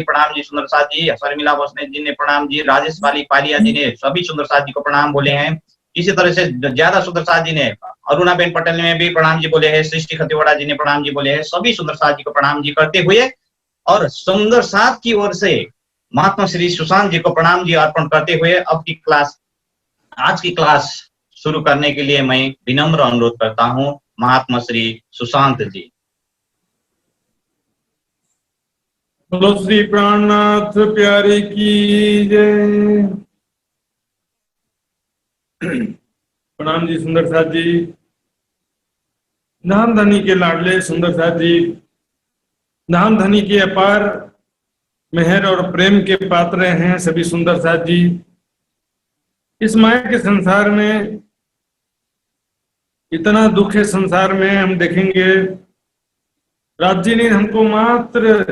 प्रणाम जी, सुंदर साथ जी, शर्मिला बसने जी ने प्रणाम जी, राजेश वाली पालिया जी ने सभी सुंदर साथ जी को प्रणाम बोले हैं। इसी तरह से ज्यादा सुंदर साथ जी ने अरुणाबेन पटेल ने भी प्रणाम जी बोले हैं, सृष्टि खतीवड़ा जी ने प्रणाम जी बोले हैं, सभी सुंदर साथ जी को प्रणाम जी करते हुए और सुंदर साथ की ओर से महात्मा श्री सुशांत जी को प्रणाम जी अर्पण करते हुए आज की क्लास शुरू करने के लिए मैं विनम्र अनुरोध करता हूं महात्मा श्री सुशांत जी। बोलो श्री प्राणनाथ प्यारे की जय। प्रणाम जी सुंदर साथ जी, धाम धनी के लाडले सुंदर साथ जी, धाम धनी के अपार मेहर और प्रेम के पात्र हैं सभी सुंदर साथ जी। इस माया के संसार में इतना दुख है, संसार में हम देखेंगे राज जी ने हमको मात्र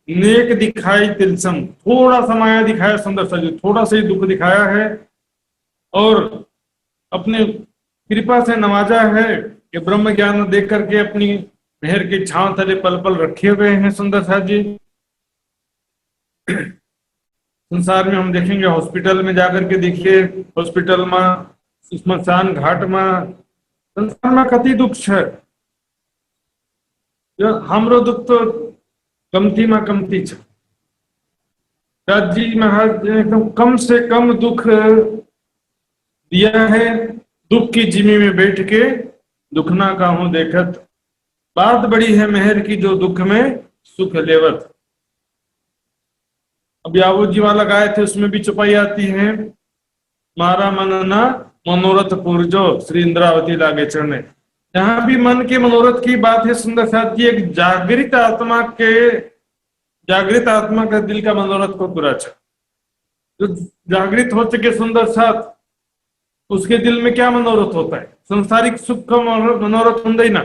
नेक दिखाई तिलसम, थोड़ा सा माया दिखाया सुंदर सा जी, थोड़ा सा ही दुख दिखाया है और अपने कृपा से नवाजा है कि ब्रह्म ज्ञान दे करके अपनी मेहर की छांव तले पल पल रखे हुए हैं सुंदर सा जी। संसार में हम देखेंगे हॉस्पिटल में जाकर के देखिए, हॉस्पिटल में, स्मशान घाट में, संसार में कति दुख है। हमरो दुख तो कमती में कमती है। राज जी महाराज एकदम कम से कम दुख दिया है, दुख की जिमी में बैठ के दुख ना काहूं देखत, बात बड़ी है मेहर की जो दुख में सुख लेवत। अब यावो जी वाला गाए थे उसमें भी चुपाई आती है, मारा मन ना मनोरथ पुरजो श्री इंद्रावती लागे चढ़ने। जहां भी मन के मनोरथ की बात है सुंदर साथ जी, एक जागृत आत्मा का दिल का मनोरथ को पूरा अच्छा, जो जागृत हो चुके सुंदर साथ, उसके दिल में क्या मनोरथ होता है? संसारिक सुख का मनोरथ होता ही ना।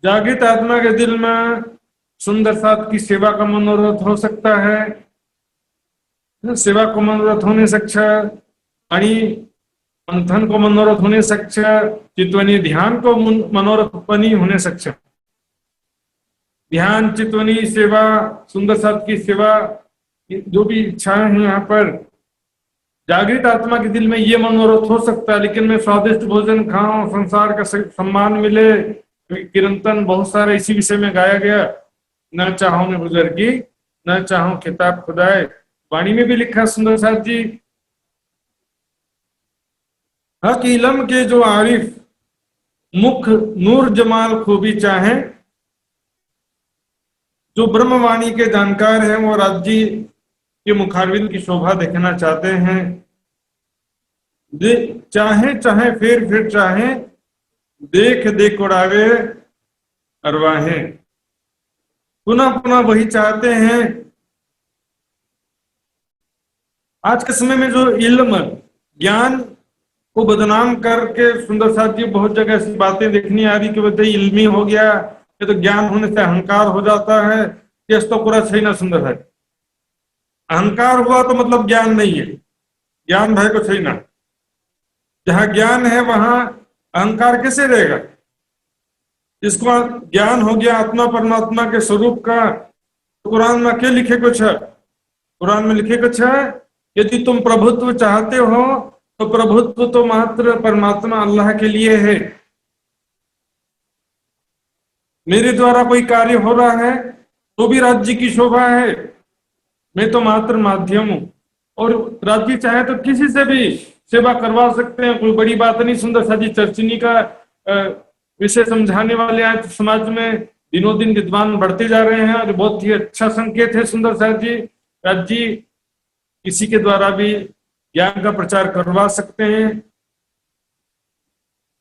जागृत आत्मा के दिल में सुंदर साथ की सेवा का मनोरथ हो सकता है, सेवा को मनोरथ होने सकता, आणि मंथन को मनोरथ होने सकता, चितवनी ध्यान को मनोरथपनी होने सकता। ध्यान, चितवनी, सेवा, सुंदर साथ की सेवा, जो भी इच्छाएं हैं यहाँ पर, जागृत आत्मा के दिल में ये मनोरथ हो सकता है। लेकिन मैं स्वादिष्ट भोजन खाऊं, संसार का सम्मान मिले, कीर्तन बहुत सारे इसी विषय में गाया गया, न चाहो में बुजुर्गी न चाहो खिताब खुदाए, वाणी में भी लिखा सुंदर साथ जी। हक इलम के जो आरिफ मुख नूर जमाल खूबी चाहे, जो ब्रह्मवाणी के जानकार हैं वो राज जी के मुखारविंद की शोभा देखना चाहते हैं। चाहे चाहे फिर चाहे, देख देख उड़ावे अरवाहें। पुनः पुनः वही चाहते हैं। आज के समय में जो इल्म ज्ञान को बदनाम करके सुंदर साथ जी बहुत जगह ऐसी बातें देखनी आ रही कि बताइए इल्मी हो गया, ये तो ज्ञान होने से अहंकार हो जाता है, ये तो पूरा सही ना सुंदर है। अहंकार हुआ तो मतलब ज्ञान नहीं है, ज्ञान भाई को सही ना। जहां ज्ञान है वहां अहंकार कैसे रहेगा? जिसको ज्ञान हो गया आत्मा परमात्मा के स्वरूप का, तो कुरान में क्या लिखे कुछ है? कुरान में लिखे कुछ है, यदि तुम प्रभुत्व चाहते हो तो प्रभुत्व तो मात्र परमात्मा अल्लाह के लिए है। मेरे द्वारा कोई कार्य हो रहा है तो भी राज्य की शोभा है, मैं तो मात्र माध्यम हूं। और राज्य चाहे तो किसी से भी सेवा करवा सकते हैं, कोई बड़ी बात नहीं। सुंदर सा जी चर्चिनी का विषय समझाने वाले आज समाज में दिनों दिन विद्वान बढ़ते जा रहे हैं और बहुत ही अच्छा संकेत है सुंदर सा जी। राज जी किसी के द्वारा भी ज्ञान का प्रचार करवा सकते हैं,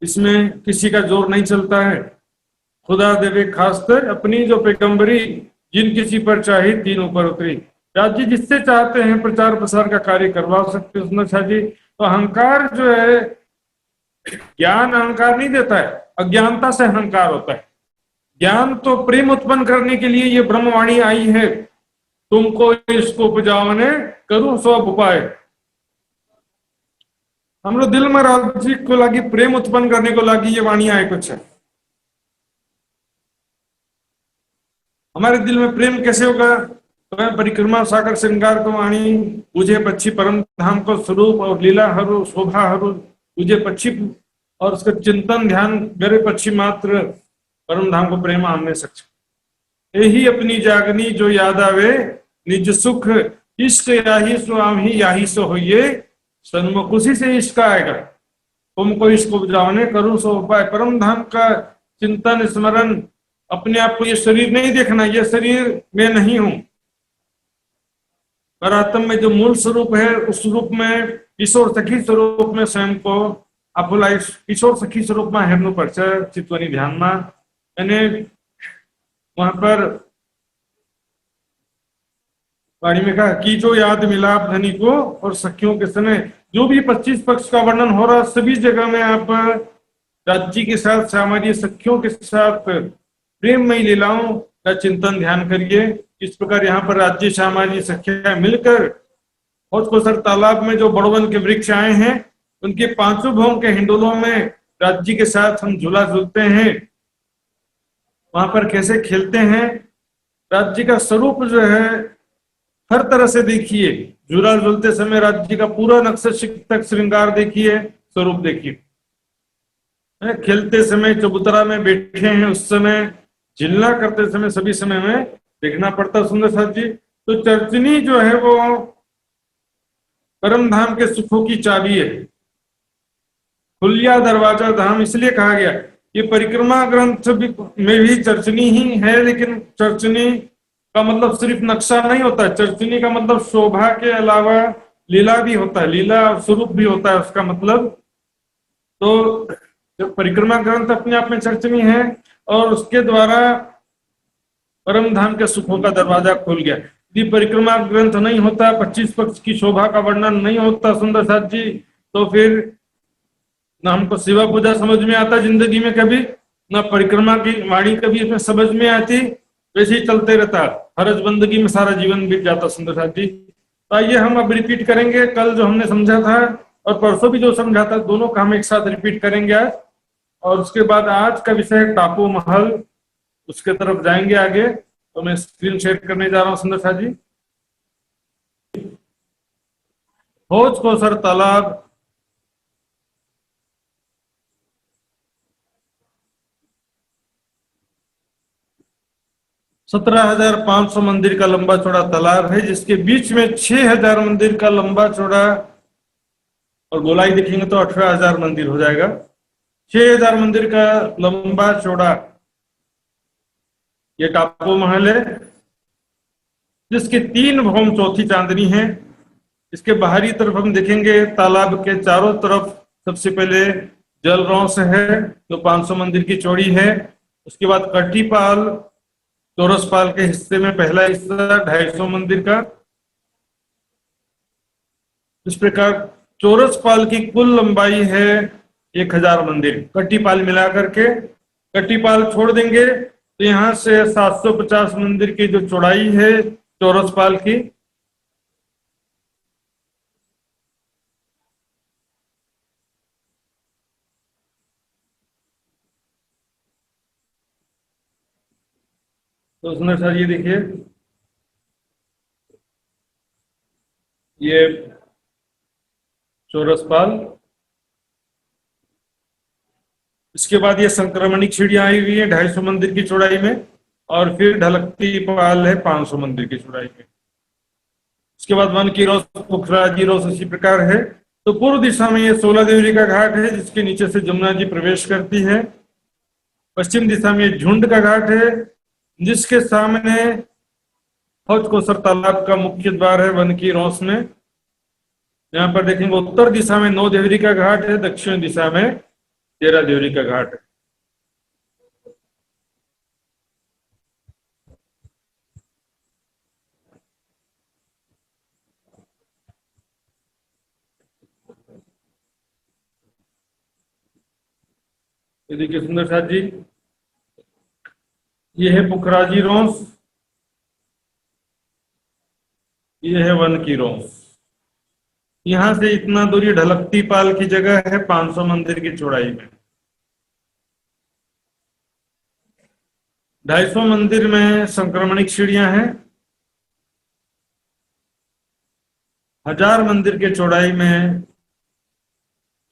इसमें किसी का जोर नहीं चलता है। खुदा देवे खासतर अपनी जो पैगंबरी, जिन किसी पर चाहे तीन ऊपर उतरी। राज जी जिससे चाहते हैं प्रचार प्रसार का कार्य करवा सकते हैं सुंदर सा जी। तो अहंकार जो है, ज्ञान अहंकार नहीं देता है, अज्ञानता से अहंकार होता है। ज्ञान तो प्रेम उत्पन्न करने के लिए ये ब्रह्मवाणी आई है, तुमको इसको उपजावने करूं सब उपाय। हम लोग दिल में राजी को लगी प्रेम उत्पन्न करने को लगी ये वाणी आए कुछ है। हमारे दिल में प्रेम कैसे होगा? तो मैं परिक्रमा सागर श्रृंगार को वाणी पूजे पक्षी परम धाम को स्वरूप और लीला हरु शोभा हरु पूजे पक्षी और उसका चिंतन ध्यान गरे पक्षी मात्र परम धाम को प्रेम आमने सक्षम यही अपनी जागनी जो याद आवे निज सुख इश्क याही सो आमी याही सो होइए सन्मुख उसी से इश्क आएगा। तुमको इश्क उपजाने करूं सो उपाय परम धाम का चिंतन स्मरण। अपने आप को ये शरीर नहीं देखना, ये शरीर में नहीं हूं, पर आत्म में जो मूल स्वरूप है उस स्वरूप में किशोर सखी स्वरूप में स्वयं को आफूलाई किशोर सखी स्वरूपમાં हेर्नु पर्छ चित्तवनी ध्यानमा। અને वहां पर वाणी में कहा कि जो याद मिलाप धनी को और सखियों के समय जो भी 25 पक्ष का वर्णन हो रहा सभी जगह में आप राज्य के साथ सामाजिक सखियों के साथ प्रेममयी लीलाओं का चिंतन ध्यान करिए। इस प्रकार यहाँ पर राज्य सामाजिक सखिया मिलकर हौज-कोसर तालाब में जो बड़वन के वृक्ष आए हैं उनके पांचों भावों के हिंडोलों में राज्य के साथ हम झूला झूलते हैं, वहां पर कैसे खेलते हैं। राज्य का स्वरूप जो है हर तरह से देखिए, झूला झूलते समय राज्य का पूरा नक्शा तक श्रृंगार देखिए, स्वरूप देखिए। खेलते समय चबूतरा में बैठे हैं उस समय, झिलना करते समय सभी समय में देखना पड़ता सुंदर साथ जी। तो चर्चनी जो है वो परम धाम के सुखों की चाबी है, खुलिया दरवाजा धाम इसलिए कहा गया। ये परिक्रमा ग्रंथ में भी चर्चनी ही है, लेकिन चर्चनी का मतलब सिर्फ नक्शा नहीं होता, चर्चनी का मतलब शोभा के अलावा लीला भी होता है, लीला स्वरूप भी होता है उसका मतलब। तो परिक्रमा ग्रंथ अपने आप में चर्चनी है और उसके द्वारा परम धाम के सुखों का दरवाजा खुल गया। यदि परिक्रमा ग्रंथ नहीं होता, 25 पक्ष की शोभा का वर्णन नहीं होता सुंदर साथ जी, तो फिर ना हमको शिवा पूजा समझ में आता जिंदगी में कभी, ना परिक्रमा की वाणी कभी इसमें समझ में आती, वैसे ही चलते रहता, फर्ज बंदगी में सारा जीवन बीत जाता सुंदर साथ जी। तो आइए हम अब रिपीट करेंगे कल जो हमने समझा था और परसों भी जो समझा था, दोनों का हम एक साथ रिपीट करेंगे आज। और उसके बाद आज का विषय टापू महल, उसके तरफ जाएंगे आगे। तो मैं स्क्रीन शेयर करने जा रहा हूं सुंदर साथ जी। हौज-कोसर तालाब, $17,500 मंदिर का लंबा चौड़ा तालाब है, जिसके बीच में 6,000 मंदिर का लंबा चौड़ा और गोलाई देखेंगे तो 18,000 मंदिर हो जाएगा। 6,000 मंदिर का लंबा चौड़ा ये टापू महल है, जिसके 3 भवन चौथी चांदनी है। इसके बाहरी तरफ हम देखेंगे तालाब के चारों तरफ सबसे पहले जलरौंस है जो 500 मंदिर की चौड़ी है। उसके बाद कटीपाल चौरसपाल के हिस्से में पहला हिस्सा 250 मंदिर का। इस प्रकार चौरसपाल की कुल लंबाई है 1,000 मंदिर, कटीपाल मिलाकर के। कटीपाल छोड़ देंगे तो यहाँ से 750 मंदिर की जो चौड़ाई है चौरसपाल की, तो उसमें सर ये देखिए, ये चौरसपाल। इसके बाद ये संक्रमणिक सीढ़ियां आई हुई है 250 मंदिर की चौड़ाई में, और फिर ढलकती पाल है 500 मंदिर की चौड़ाई में। उसके बाद वन की रोस, पुखराजी रोस इसी प्रकार है। तो पूर्व दिशा में ये 16 देवरी का घाट है, जिसके नीचे से जमुना जी प्रवेश करती है। पश्चिम दिशा में झुंड का घाट है, जिसके सामने हौज-कोसर तालाब का मुख्य द्वार है वन की रोस में। यहाँ पर देखेंगे उत्तर दिशा में 9 देवरी का घाट है, दक्षिण दिशा में 13 देवरी का घाट है। ये देखिए सुंदर साथ जी, ये है पुखराजी रोस, ये है वन की रोस। यहां से इतना दूरी ढलकती पाल की जगह है 500 मंदिर की चौड़ाई में। 250 मंदिर में संक्रमणिक सीढ़ियां हैं। 1000 मंदिर के चौड़ाई में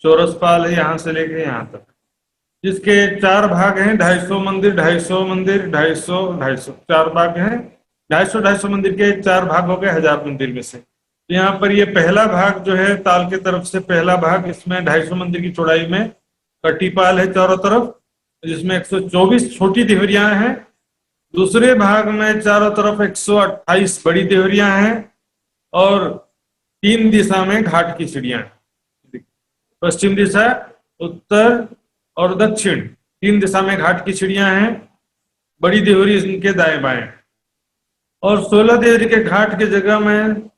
चौरस पाल है, यहां से लेके यहां तक, जिसके 4 भाग हैं। 250 मंदिर, 250 मंदिर, 250, 250, 4 भाग हैं। 250 मंदिर के 4 भाग हो गए 1000 मंदिर में से। तो यहाँ पर ये पहला भाग जो है, ताल की तरफ से पहला भाग, इसमें 250 मंदिर की चौड़ाई में कटीपाल है चारों तरफ, जिसमें 124 छोटी देहरियां हैं। दूसरे भाग में चारों तरफ 128 बड़ी देहरियां हैं और 3 दिशा में घाट की सीढ़ियां हैं। पश्चिम दिशा, उत्तर और दक्षिण, 3 दिशा में घाट की सीढ़ियां हैं। बड़ी देहरी इनके दाएं बाएं, और 16 देहरी के घाट की जगह में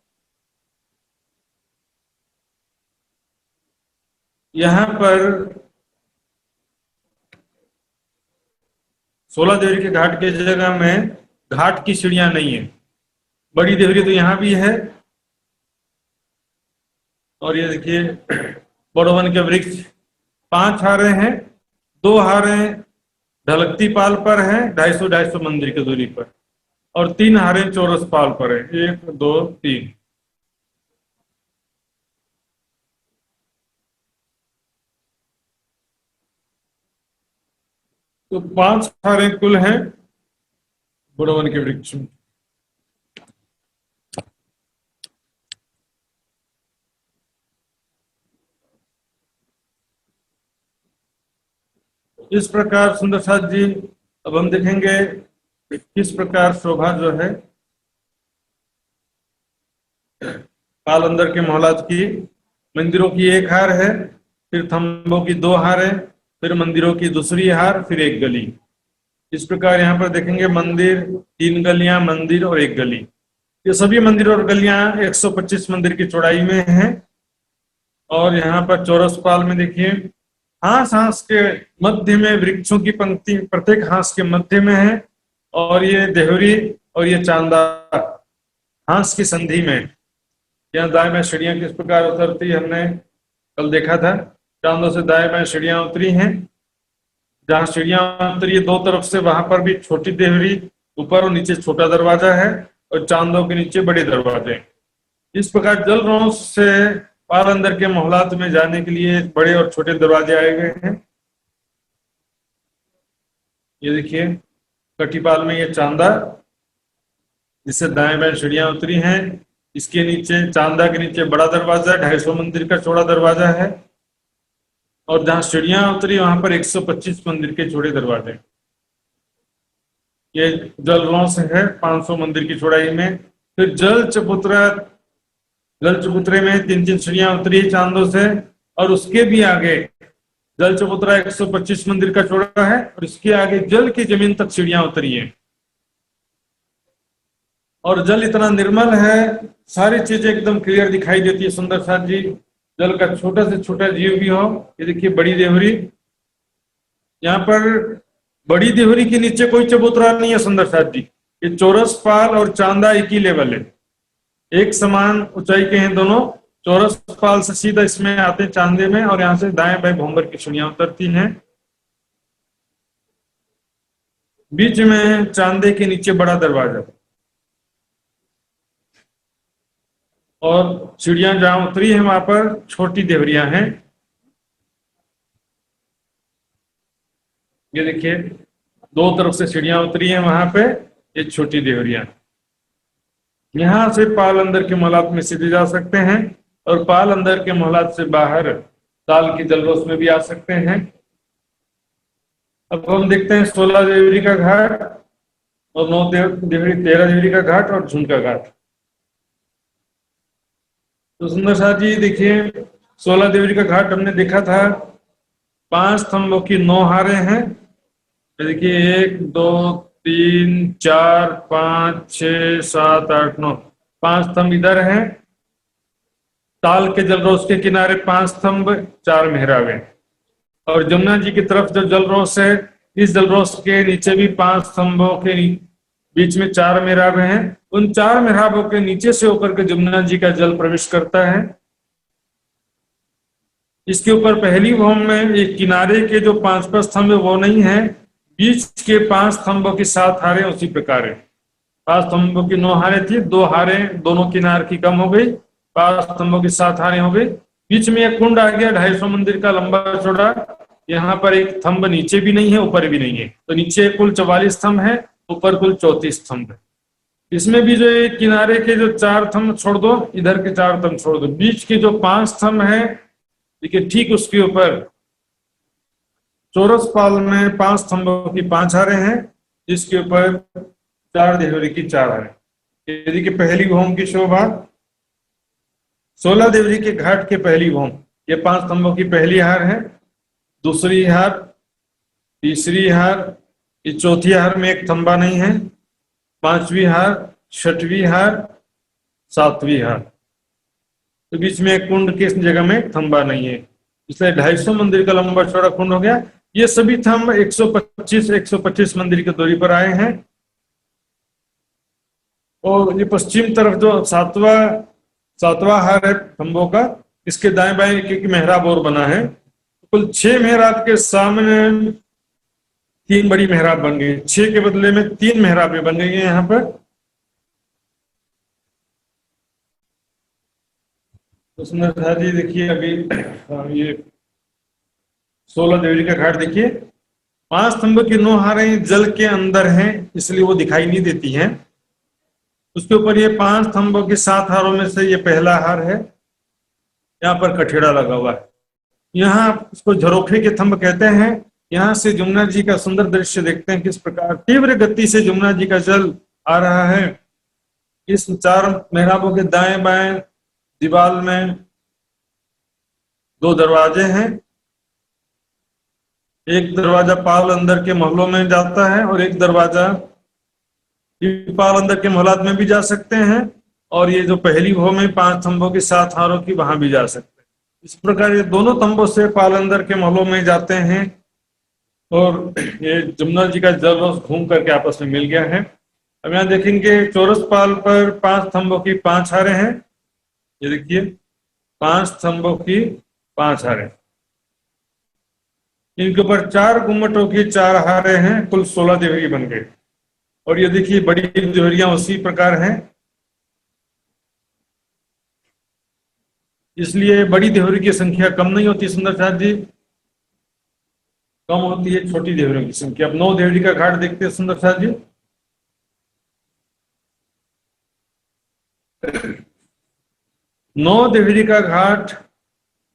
यहां पर 16 देहरी के घाट की जगह में घाट की सीढ़ियां नहीं है। बड़ी देहरी तो यहां भी है। और ये देखिए बड़ोवन के वृक्ष 5 हारे हैं। 2 हारे ढलकती पाल पर है 250 मंदिर की दूरी पर, और 3 हारे चौरस पाल पर है, 1 2 3। तो 5 हारे कुल हैं बड़ोवन के वृक्ष में। इस प्रकार सुंदर साथ जी, अब हम देखेंगे किस प्रकार शोभा जो है पाल अंदर के मोहल्लात की। मंदिरों की 1 हार है, फिर थंबों की 2 हार है, फिर मंदिरों की दूसरी हार, फिर 1 गली। इस प्रकार यहाँ पर देखेंगे मंदिर, 3 गलियां, मंदिर और 1 गली। ये सभी मंदिर और गलियां 125 मंदिर की चौड़ाई में हैं। और यहाँ पर चौरस पाल में देखिए हांस हांस के मध्य में वृक्षों की पंक्ति प्रत्येक हांस के मध्य में है, और ये देहरी और ये चांदा हांस की संधि में। यहाँ दाएं बाएं सीढ़ियां किस प्रकार उतरती हमने कल देखा था। चांदों से दाएं बाएं सीढ़ियां उतरी हैं। जहां सीढ़ियां उतरी है 2 तरफ से, वहां पर भी छोटी देहरी, ऊपर और नीचे छोटा दरवाजा है, और चांदों के नीचे बड़े दरवाजे। इस प्रकार जल रोंस से पाल अंदर के मोहल्लात में जाने के लिए बड़े और छोटे दरवाजे आए गए हैं। ये देखिए कटीपाल में ये चांदा, जिससे दाएं बाएं सीढ़ियां उतरी हैं। इसके नीचे चांदा के नीचे बड़ा दरवाजा, 250 मंदिर का चौड़ा दरवाजा है, और जहां सीढ़ियां उतरी वहां पर 125 मंदिर के चौड़े दरवाजे। ये जल रोंस है 500 मंदिर की चौड़ाई में। फिर जल चबूतरे में 3-3 सीढ़ियां उतरी चांदों से, और उसके भी आगे जल चबूतरा 125 मंदिर का चौड़ा है, और इसके आगे जल की जमीन तक सीढ़ियां उतरी है। और जल इतना निर्मल है, सारी चीजें एकदम क्लियर दिखाई देती है सुंदर साथ जी। जल का छोटा से छोटा जीव भी हो। ये देखिए बड़ी देहरी, यहाँ पर बड़ी देहरी के नीचे कोई चबूतरा नहीं है सुंदर साथ जी। ये चौरस पाल और चांदा एक ही लेवल है, एक समान ऊंचाई के हैं दोनों। चौरस पाल से सीधा इसमें आते हैं चांदे में, और यहाँ से दाएं बाएं भोंबर की सीढ़ियां उतरती हैं। बीच में चांदे के नीचे बड़ा दरवाजा, और सीढ़ियां जहां उतरी है वहां पर छोटी देहरियां हैं। ये देखिए 2 तरफ से सीढ़ियां उतरी हैं, वहां पे ये छोटी देहरियां। यहां से पाल अंदर के मोहल्लात में सीधे जा सकते हैं, और पाल अंदर के मोहल्लात से बाहर ताल की जलरोस में भी आ सकते हैं। अब हम देखते हैं 16 देहरी का घाट, और 9 देहरी 13 देहरी का घाट, और झुमका घाट। तो सुंदर साथ जी देखिए 16 देहरी का घाट हमने देखा था। 5 स्तंभों की 9 हारें हैं। देखिए 1 2 3 4 5 6 7 8 9, 5 स्तंभ इधर हैं। ताल के जलरोस के किनारे 5 स्तंभ, 4 मेहराब हैं। और जमुना जी की तरफ जो जलरोस है, इस जलरोस के नीचे भी 5 स्तंभों के बीच में 4 मेहराब हैं। उन 4 मेहराबों के नीचे से होकर के जमुना जी का जल प्रवेश करता है। इसके ऊपर पहली भौम में एक किनारे के जो 5 स्तंभ है वो नहीं है, बीच के 5 स्तंभों की 7 हारें उसी प्रकार है। 5 स्तंभों की 9 हारें थी, 2 हारें दोनों किनार की कम हो गई, 5 स्तंभों की 7 हारें हो गई। बीच में एक कुंड आ गया 250 मंदिर का लंबा चौड़ा। यहाँ पर एक स्तंभ नीचे भी नहीं है, ऊपर भी नहीं है, तो नीचे कुल 44 स्तंभ है, ऊपर कुल 34 स्तंभ है। इसमें भी जो ये किनारे के जो 4 स्तंभ छोड़ दो, इधर के 4 स्तंभ छोड़ दो, बीच के जो 5 स्तंभ है, देखिए ठीक उसके ऊपर चौरस पाल में 5 स्तंभों की 5 हारें हैं, जिसके ऊपर 4 देवरी की 4 हारें। यदि कि पहली भौम की शोभा 16 देवरी के घाट के पहली भौम, ये 5 स्तंभों की पहली हार है, दूसरी हार, तीसरी हार, ये चौथी हार में एक थंबा नहीं है, 5वीं हार, 6वीं हार, 7वीं हार, तो बीच में एक कुंड के जगह में थंबा नहीं है, इसलिए 250 मंदिर का लंबा चौड़ा कुंड हो गया। ये सभी थंब 125 मंदिर की दूरी पर आए हैं। और ये पश्चिम तरफ जो सातवां हार है थंबों का, इसके दाएं बाएं एक मेहराब और बना है। कुल 6 मेहराब के सामने 3 बड़ी मेहराब बन गई, 6 के बदले में 3 मेहराबें बन गई हैं यहाँ पर। तो सुंदर जी देखिए अभी ये 16 देवरी का घाट देखिए, 5 स्तंभ की 9 हारें जल के अंदर हैं, इसलिए वो दिखाई नहीं देती हैं। उसके ऊपर ये 5 स्तंभों की 7 हारों में से ये पहला हार है, यहाँ पर कठेड़ा लगा हुआ है। यहाँ इसको झरोखे के थंब कहते हैं। यहाँ से जमुना जी का सुंदर दृश्य देखते हैं, किस प्रकार तीव्र गति से जमुना जी का जल आ रहा है। इस 4 मेहराबों के दाएं बाएं दीवार में 2 दरवाजे हैं, एक दरवाजा पाल अंदर के महलों में जाता है और एक दरवाजा पाल अंदर के महलात में भी जा सकते हैं, और ये जो पहली भौ में 5 स्तंभों की 7 हारों की वहां भी जा सकते हैं। इस प्रकार ये दोनों तंबों से पाल अंदर के महलों में जाते हैं और ये जमुना जी का जल घूम करके आपस में मिल गया है। अब यहाँ देखेंगे चौरस पाल पर 5 स्तंभों की 5 हारें हैं, ये देखिए 5 स्तंभों की 5 हारें, इनके ऊपर 4 गुम्मटों की 4 हारें हैं, कुल 16 देवरी बन गए। और ये देखिए बड़ी देवरियां उसी प्रकार हैं, इसलिए बड़ी देवरी की संख्या कम नहीं होती सुंदर साथ जी, कम होती है छोटी देवरियों की संख्या। अब 9 देवरी का घाट देखते हैं सुंदर साथ जी। 9 देवरी का घाट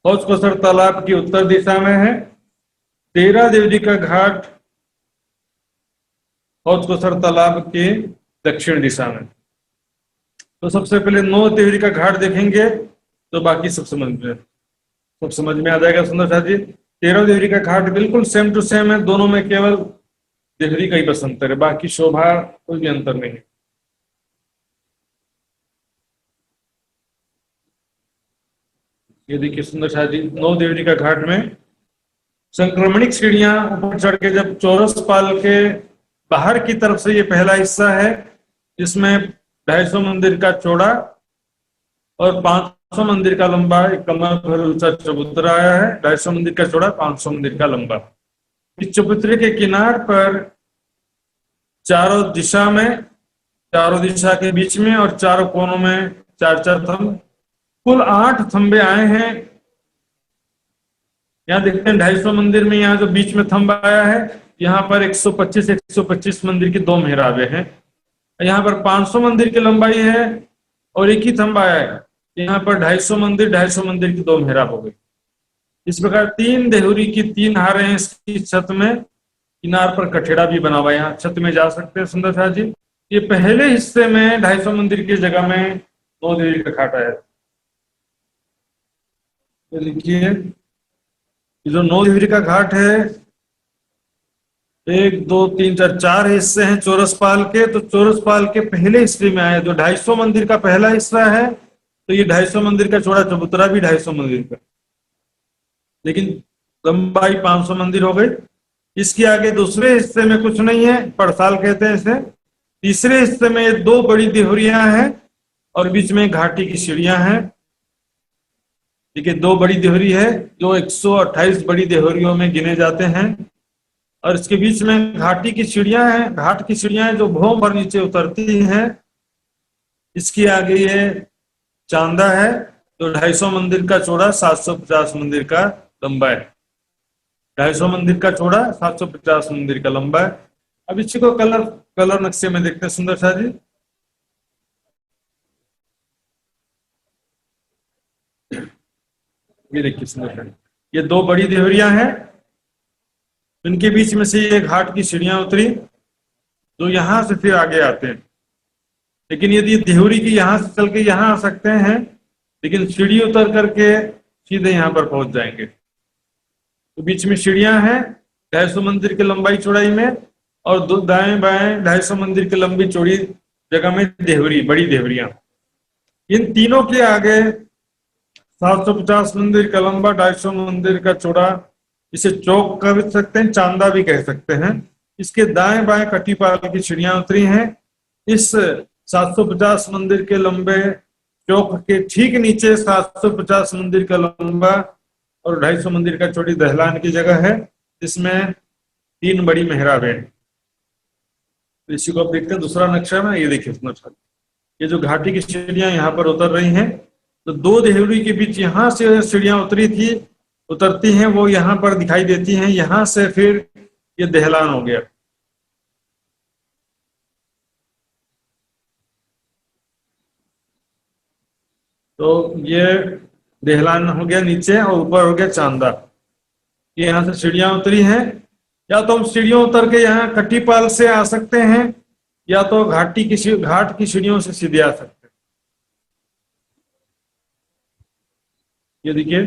हौज कोसर तालाब की उत्तर दिशा में है। 13 देवरी का घाट हौज कोसर तालाब के दक्षिण दिशा में। तो सबसे पहले 9 देवरी का घाट देखेंगे तो बाकी सब समझ में आ जाएगा सुंदर साथ जी। 13 देवरी का घाट बिल्कुल सेम टू सेम है, दोनों में केवल देवरी का ही बस अंतर है, बाकी शोभा कोई भी अंतर नहीं है। ये देखिए सुंदर शाह जी 9 देवरी का घाट में संक्रमणिक सीढ़ियां ऊपर चढ़ के, जब चौरस पाल के बाहर की तरफ से ये पहला हिस्सा है, जिसमें 250 मंदिर का चौड़ा और 500 मंदिर का लंबा एक कमर भर ऊंचा चबूतरा आया है। 250 मंदिर का चौड़ा, 500 मंदिर का लंबा। इस चबूतरे के किनार पर चारों दिशा के बीच में और चारों कोनों में 4-4 थंब, कुल 8 थंबे आए हैं। यहाँ देखते हैं 250 मंदिर में यहाँ जो बीच में थंब आया है, यहाँ पर 125 मंदिर की 2 मेहराबें हैं। यहाँ पर 500 मंदिर की लंबाई है और एक ही थंब आया है, यहाँ पर 250 मंदिर की 2 मेहराब हो गई। इस प्रकार 3 देहुरी की 3 हारें हैं इसकी छत में, किनार पर कठेड़ा भी बना हुआ है, यहाँ छत में जा सकते हैं सुंदर शाह जी। ये पहले हिस्से में 250 मंदिर की जगह में 9 देवरी का घाट आया। देखिए जो 9 देवरी का घाट है, 1 2 3 4 हिस्से हैं चौरस पाल के। तो चौरस पाल के पहले हिस्से में आया जो 250 मंदिर का पहला हिस्सा है, तो ये 250 मंदिर का चौड़ा चबूतरा भी 250 मंदिर का, लेकिन लंबाई 500 मंदिर हो गई। इसके आगे दूसरे हिस्से में कुछ नहीं है, पड़साल कहते हैं इसे। तीसरे हिस्से में 2 बड़ी देहुरियां हैं और बीच में घाटी की सीढ़ियां हैं। देखिए 2 बड़ी देहुरी है जो 128 बड़ी देहुरियों में गिने जाते हैं, और इसके बीच में घाटी की सीढ़ियां हैं, घाट की सीढ़ियां हैं जो भौम पर नीचे उतरती हैं। इसके आगे ये चांदा है तो 250 मंदिर का चौड़ा, 750 मंदिर का लंबा है। 250 मंदिर का चौड़ा, 750 मंदिर का लंबा है। अब इसी को कलर नक्शे में देखते हैं सुंदर शाह जी। ये देखिए सुंदर शाह जी, ये 2 बड़ी देवरियां हैं, इनके बीच में से ये घाट की सीढ़ियां उतरी जो यहां से फिर आगे आते हैं। लेकिन यदि देवरी की यहां से चल के यहां आ सकते हैं, लेकिन सीढ़ी उतर करके सीधे यहां पर पहुंच जाएंगे। तो बीच में सीढ़ियां हैं 250 मंदिर की लंबाई चौड़ाई में, और दाएं बाएं 250 मंदिर की लंबी चौड़ी जगह में देवरी, बड़ी देवरियां। इन तीनों के आगे 750 मंदिर का लंबा, 250 मंदिर का चौड़ा, इसे चौक कह भी सकते हैं, चांदा भी कह सकते हैं। इसके दाएं बाएं कटीपाल की सीढ़ियां उतरी हैं। इस 750 मंदिर के लंबे चौक के ठीक नीचे 750 मंदिर का लंबा और 250 मंदिर का चौड़ी दहलान की जगह है, जिसमें 3 बड़ी मेहराबें हैं। तो इसी को आप देखते हैं दूसरा नक्शा में। ये देखिए ये जो घाटी की सीढ़ियां यहाँ पर उतर रही हैं, तो 2 देहरी के बीच यहाँ से सीढ़ियां उतरती हैं, वो यहाँ पर दिखाई देती हैं। यहाँ से फिर ये दहलान हो गया। तो ये दहलान हो गया नीचे, और ऊपर हो गया चांदा। ये यहाँ से सीढ़ियां उतरी हैं। या तो हम सीढ़ियों उतर के यहाँ कटीपाल से आ सकते हैं, या तो घाट की सीढ़ियों से सीधे आ सकते हैं। ये देखिए,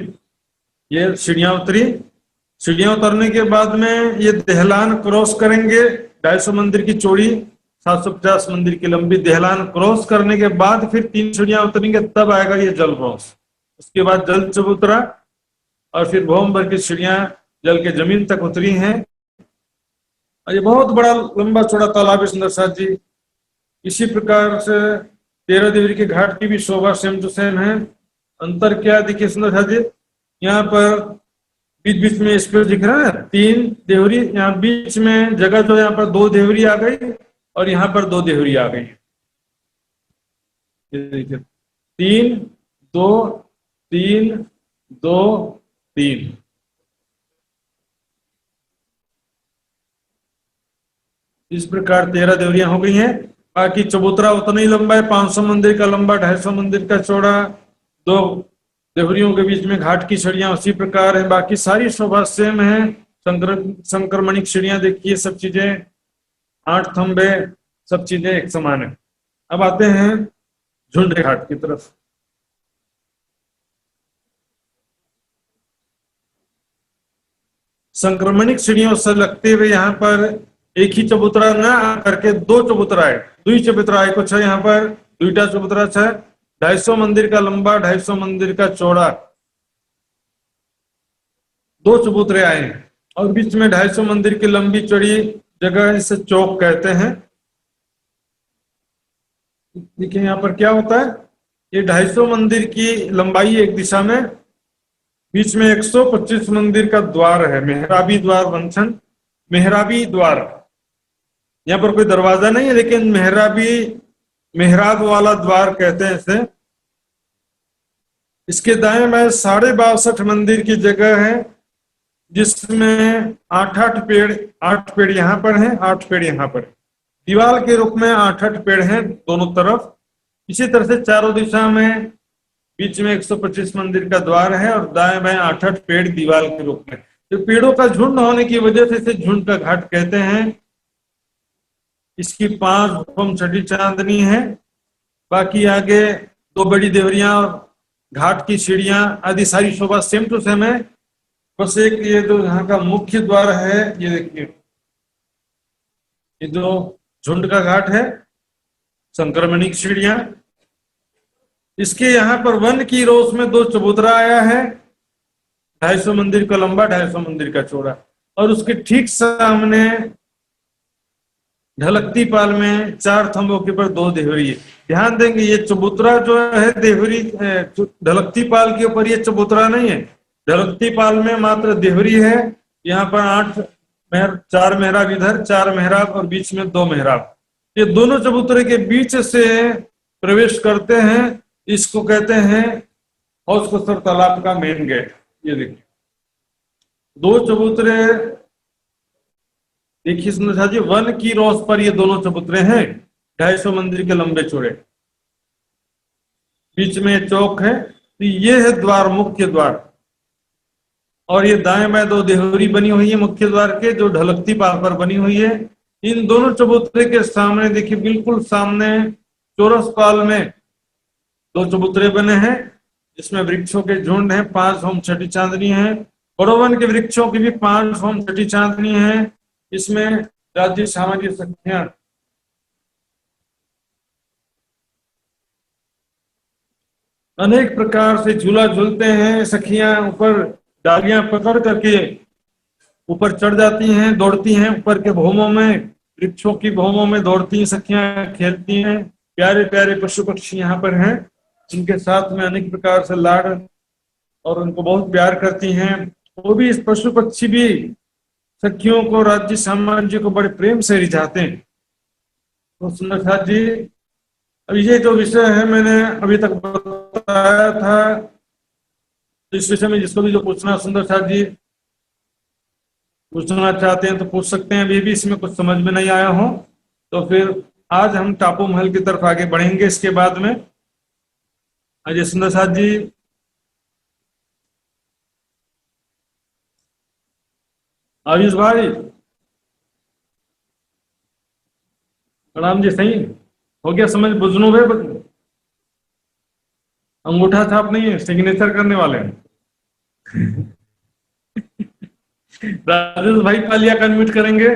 ये सीढ़ियां उतरी। सीढ़ियां उतरने के बाद में ये दहलान क्रॉस करेंगे। 250 मंदिर की चौड़ी, 750 मंदिर की लंबी दहलान क्रॉस करने के बाद फिर 3 सीढ़ियां उतरेंगे, तब आएगा ये जल भौस। उसके बाद जल चबूतरा, और फिर भौम भर की सीढ़ियां जल के जमीन तक उतरी हैं। और ये बहुत बड़ा लंबा चौड़ा तालाब है सुंदर साथ जी। इसी प्रकार से 13 देवरी के घाट की भी शोभा सेम टू सेम है। अंतर क्या देखिए सुंदर साथ जी, यहाँ पर बीच बीच में स्पेस दिख रहा है 3 देवरी, यहाँ बीच में जगह जो यहाँ पर 2 देवरी आ गई, और यहाँ पर 2 देवरी आ गई। देखिए 3 2 3 2 3। इस प्रकार 13 देवरियां हो गई हैं। बाकी चबूतरा उतना ही लंबा है, 500 मंदिर का लंबा, 250 मंदिर का चौड़ा। 2 देवरियों के बीच में घाट की सीढ़ियां उसी प्रकार है। बाकी सारी शोभा सेम है। संक्रमणिक सीढ़ियां देखिए, सब चीजें 8 थंबे, सब चीजें एक समान है। अब आते हैं झुंड घाट की तरफ। संक्रमणिक सीढ़ियों से लगते हुए यहाँ पर एक ही चबूतरा न करके 2 चबूतरा है, 2 चबूतरा है कुछ है। यहाँ पर 2टा चबूतरा है, 250 मंदिर का लंबा, 250 मंदिर का चौड़ा, 2 चबूतरे आए हैं। और बीच में 250 मंदिर की लंबी चौड़ी जगह, इसे चौक कहते हैं। देखिए यहाँ पर क्या होता है, ये 250 मंदिर की लंबाई एक दिशा में, बीच में 125 मंदिर का द्वार है, मेहराबी द्वार वंशन, मेहराबी द्वार। यहाँ पर कोई दरवाजा नहीं है, लेकिन मेहराब वाला द्वार कहते हैं इसे। इसके दाएं बाएं 62 मंदिर की जगह है, जिसमें 8 पेड़ यहाँ पर हैं, 8 पेड़ यहाँ पर। दीवार के रूप में 8 पेड़ हैं दोनों तरफ। इसी तरह से चारों दिशा में बीच में 125 मंदिर का द्वार है, और दाएं बाएं 8 पेड़ दीवार के रूप में। तो पेड़ों का झुंड होने की वजह से इसे झुंड का घाट कहते हैं। इसकी 5 भूम छठी चांदनी है। बाकी आगे 2 बड़ी देवरियां और घाट की सीढ़ियां आदि सारी शोभा सेम टू सेम है। बस एक ये जो यहाँ का मुख्य द्वार है, ये देखिए, ये जो झुंड का घाट है, संक्रमणिक सीढ़ियां। इसके यहाँ पर वन की रोस में 2 चबूतरा आया है, 250 मंदिर का लंबा, 250 मंदिर का चौड़ा। और उसके ठीक सामने ढलकती पाल में 4 थंबों के ऊपर 2 देवरी है। ध्यान देंगे, ये चबूतरा जो है देवरी, ढलकती पाल के ऊपर ये चबूतरा नहीं है। ढलकती पाल में मात्र देवरी है। यहाँ पर चार मेहराब इधर, चार मेहराब और बीच में दो मेहराब, ये दोनों चबूतरे के बीच से प्रवेश करते हैं। इसको कहते हैं हौज कौसर तालाब का मेन गेट। ये देखिए दो चबूतरे, देखिए सुंदर जी, वन की रोस पर ये दोनों चबूतरे हैं, 250 मंदिर के लंबे चौड़े, बीच में चौक है। तो ये है द्वार, मुख्य द्वार, और ये दाएं बाएं दो देहरी बनी हुई है मुख्य द्वार के, जो ढलकती पाल पर बनी हुई है। इन दोनों चबूतरे के सामने देखिए, बिल्कुल सामने चौरस पाल में दो चबूतरे बने हैं, जिसमें वृक्षों के झुंड हैं, 5 होम छठी चांदनी है। बड़ोवन के वृक्षों की भी 5 होम छठी चांदनी है। इसमें राज्य सामाजिक सखियां अनेक प्रकार से झूला झूलते हैं। सखियां ऊपर डालियां पकड़ करके ऊपर चढ़ जाती हैं, दौड़ती हैं ऊपर के भौमों में, वृक्षों की भौमों में दौड़ती हैं सखियां, खेलती हैं। प्यारे प्यारे पशु पक्षी यहाँ पर हैं, जिनके साथ में अनेक प्रकार से लाड़ और उनको बहुत प्यार करती हैं। वो भी, इस पशु पक्षी भी सखियों को, राज्य साम्राज्य को बड़े प्रेम से रिझाते हैं। तो सुंदर साथ जी, अब ये जो विषय है मैंने अभी तक बताया था, इस विषय में जिसको भी जो पूछना सुंदर साथ जी पूछना चाहते हैं तो पूछ सकते हैं। अभी भी इसमें कुछ समझ में नहीं आया हो तो फिर आज हम टापू महल की तरफ आगे बढ़ेंगे। इसके बाद में अजय सुंदर साथ जी, आयुष भाई, प्रणाम जी। सही हो गया समझ, बुझनू है, अंगूठा छाप नहीं है, सिग्नेचर करने वाले हैं। राजेश भाई पालिया का अनम्यूट करेंगे,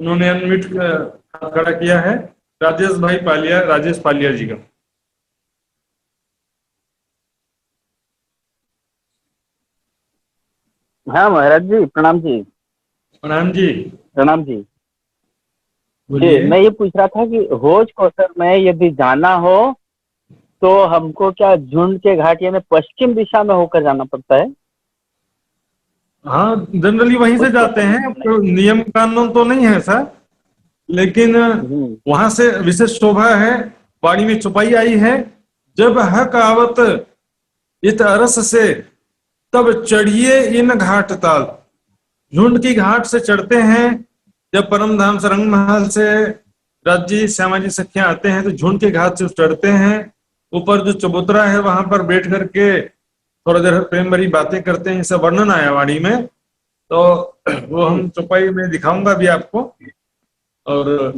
उन्होंने अनम्यूट हाथ खड़ा किया है। राजेश भाई पालिया, राजेश पालिया जी का। हाँ महाराज जी, प्रणाम जी। प्रणाम जी। प्रणाम जी। बोलिए। मैं ये पूछ रहा था कि हौज कौसर में यदि जाना हो तो हमको क्या झुंड के घाट यानी पश्चिम दिशा में होकर जाना पड़ता है? हाँ, जनरली वहीं से जाते हैं, तो नियम कानून तो नहीं है सर, लेकिन वहां से विशेष शोभा है। बाड़ी में चौपाई आई है, जब हक आवत इत अरस से तब चढ़िए इन घाट ताल। झुंड की घाट से चढ़ते हैं, जब परम धाम सरंग महल से राज्य श्यामाजी सखियां आते हैं तो झुंड के घाट से चढ़ते हैं। ऊपर जो चबूतरा है वहां पर बैठ करके थोड़ा देर प्रेम भरी बातें करते हैं। इसका वर्णन आया वाणी में, तो वो हम चौपाई में दिखाऊंगा भी आपको। और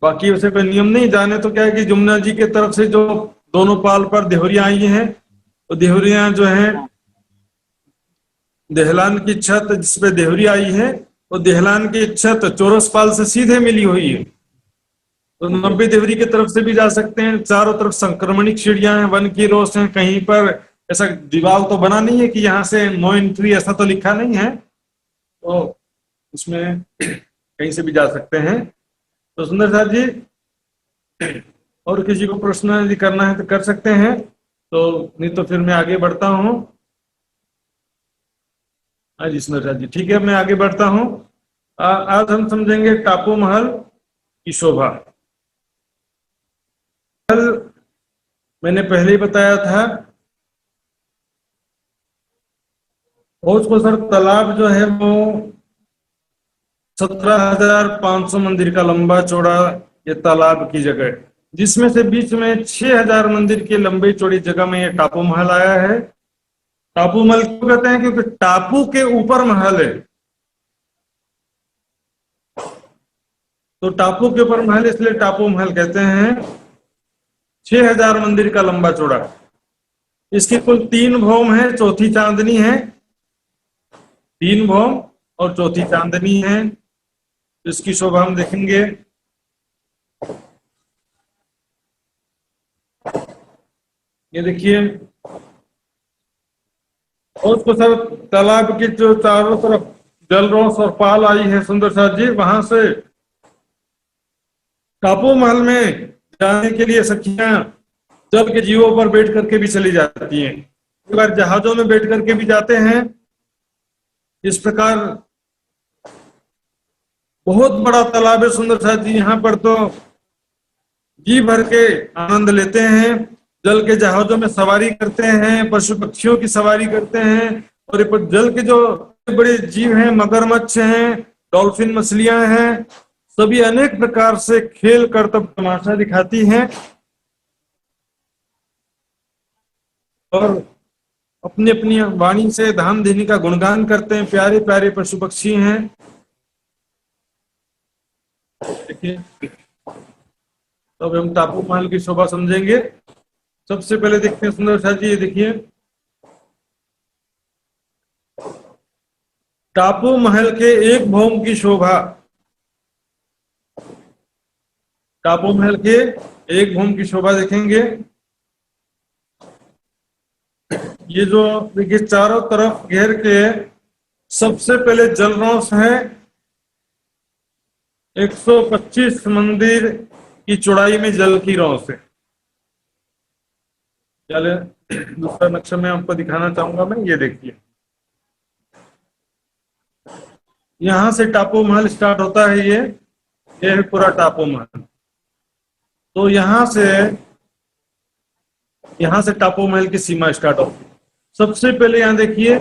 बाकी उसे कोई नियम नहीं, जाने तो क्या है कि जमुना जी के तरफ से जो दोनों पाल पर देहरियां आई हैं, तो देहरियां जो है, देहलान की छत जिसपे देहरी आई है, वो देहलान की छत चौरस पाल से सीधे मिली हुई है। तो 90 देवरी की तरफ से भी जा सकते हैं। चारों तरफ संक्रमणिक सीढ़ियां हैं, वन की रोस है, कहीं पर ऐसा दीवार तो बना नहीं है कि यहाँ से नो एंट्री, ऐसा तो लिखा नहीं है, तो उसमें कहीं से भी जा सकते हैं। तो सुंदर साहब जी, और किसी को प्रश्न यदि करना है तो कर सकते हैं, तो नहीं तो फिर मैं आगे बढ़ता हूँ। हाँ जी सुंदर साहब जी, ठीक है, मैं आगे बढ़ता हूँ। आज हम समझेंगे टापू महल की शोभा। मैंने पहले ही बताया था, हौज कौसर तालाब जो है वो 17,500 मंदिर का लंबा चौड़ा ये तालाब की जगह है, जिसमें से बीच में 6,000 मंदिर के लंबे चौड़ी जगह में ये टापू महल आया है। टापू महल क्यों कहते हैं? क्योंकि टापू के ऊपर महल है, तो टापू के ऊपर महल इसलिए टापू महल कहते हैं। 6,000 मंदिर का लंबा चौड़ा, इसकी कुल 3 भौम है, चौथी चांदनी है। 3 भौम और चौथी चांदनी है, इसकी शोभा हम देखेंगे। ये देखिए, हौज कौसर तालाब की जो चारों तरफ जलरोस और पाल आई है सुंदर साथ जी, वहां से टापू महल में जाने के लिए सखियां जल के जीवों पर बैठ करके भी चली जाती हैं, कई बार जहाजों में बैठ करके भी जाते हैं। इस प्रकार बहुत बड़ा तालाब है सुंदर साथ जी। यहाँ पर तो जी भर के आनंद लेते हैं, जल के जहाजों में सवारी करते हैं, पशु पक्षियों की सवारी करते हैं। और ये पर जल के जो बड़े जीव हैं, मगरमच्छ हैं, डॉल्फिन मछलियां हैं, सभी अनेक प्रकार से खेल कर तब तमाशा दिखाती हैं और अपनी अपनी वाणी से धाम धीनी का गुणगान करते हैं। प्यारे प्यारे पशु पक्षी हैं। देखिए, तो अब हम टापू महल की शोभा समझेंगे। सबसे पहले देखते हैं सुंदर साथ जी, ये देखिए टापू महल के एक भौम की शोभा। टापू महल के एक भौम की शोभा देखेंगे। ये जो देखिए चारों तरफ घेर के सबसे पहले जलरौस है। 125 मंदिर की चौड़ाई में जल की रौस है। चले दूसरा नक्शा मैं आपको दिखाना चाहूंगा। मैं ये देखिए, यहां से टापू महल स्टार्ट होता है। ये है पूरा टापू महल। तो यहां से टापू महल की सीमा स्टार्ट होती है। सबसे पहले यहां देखिए,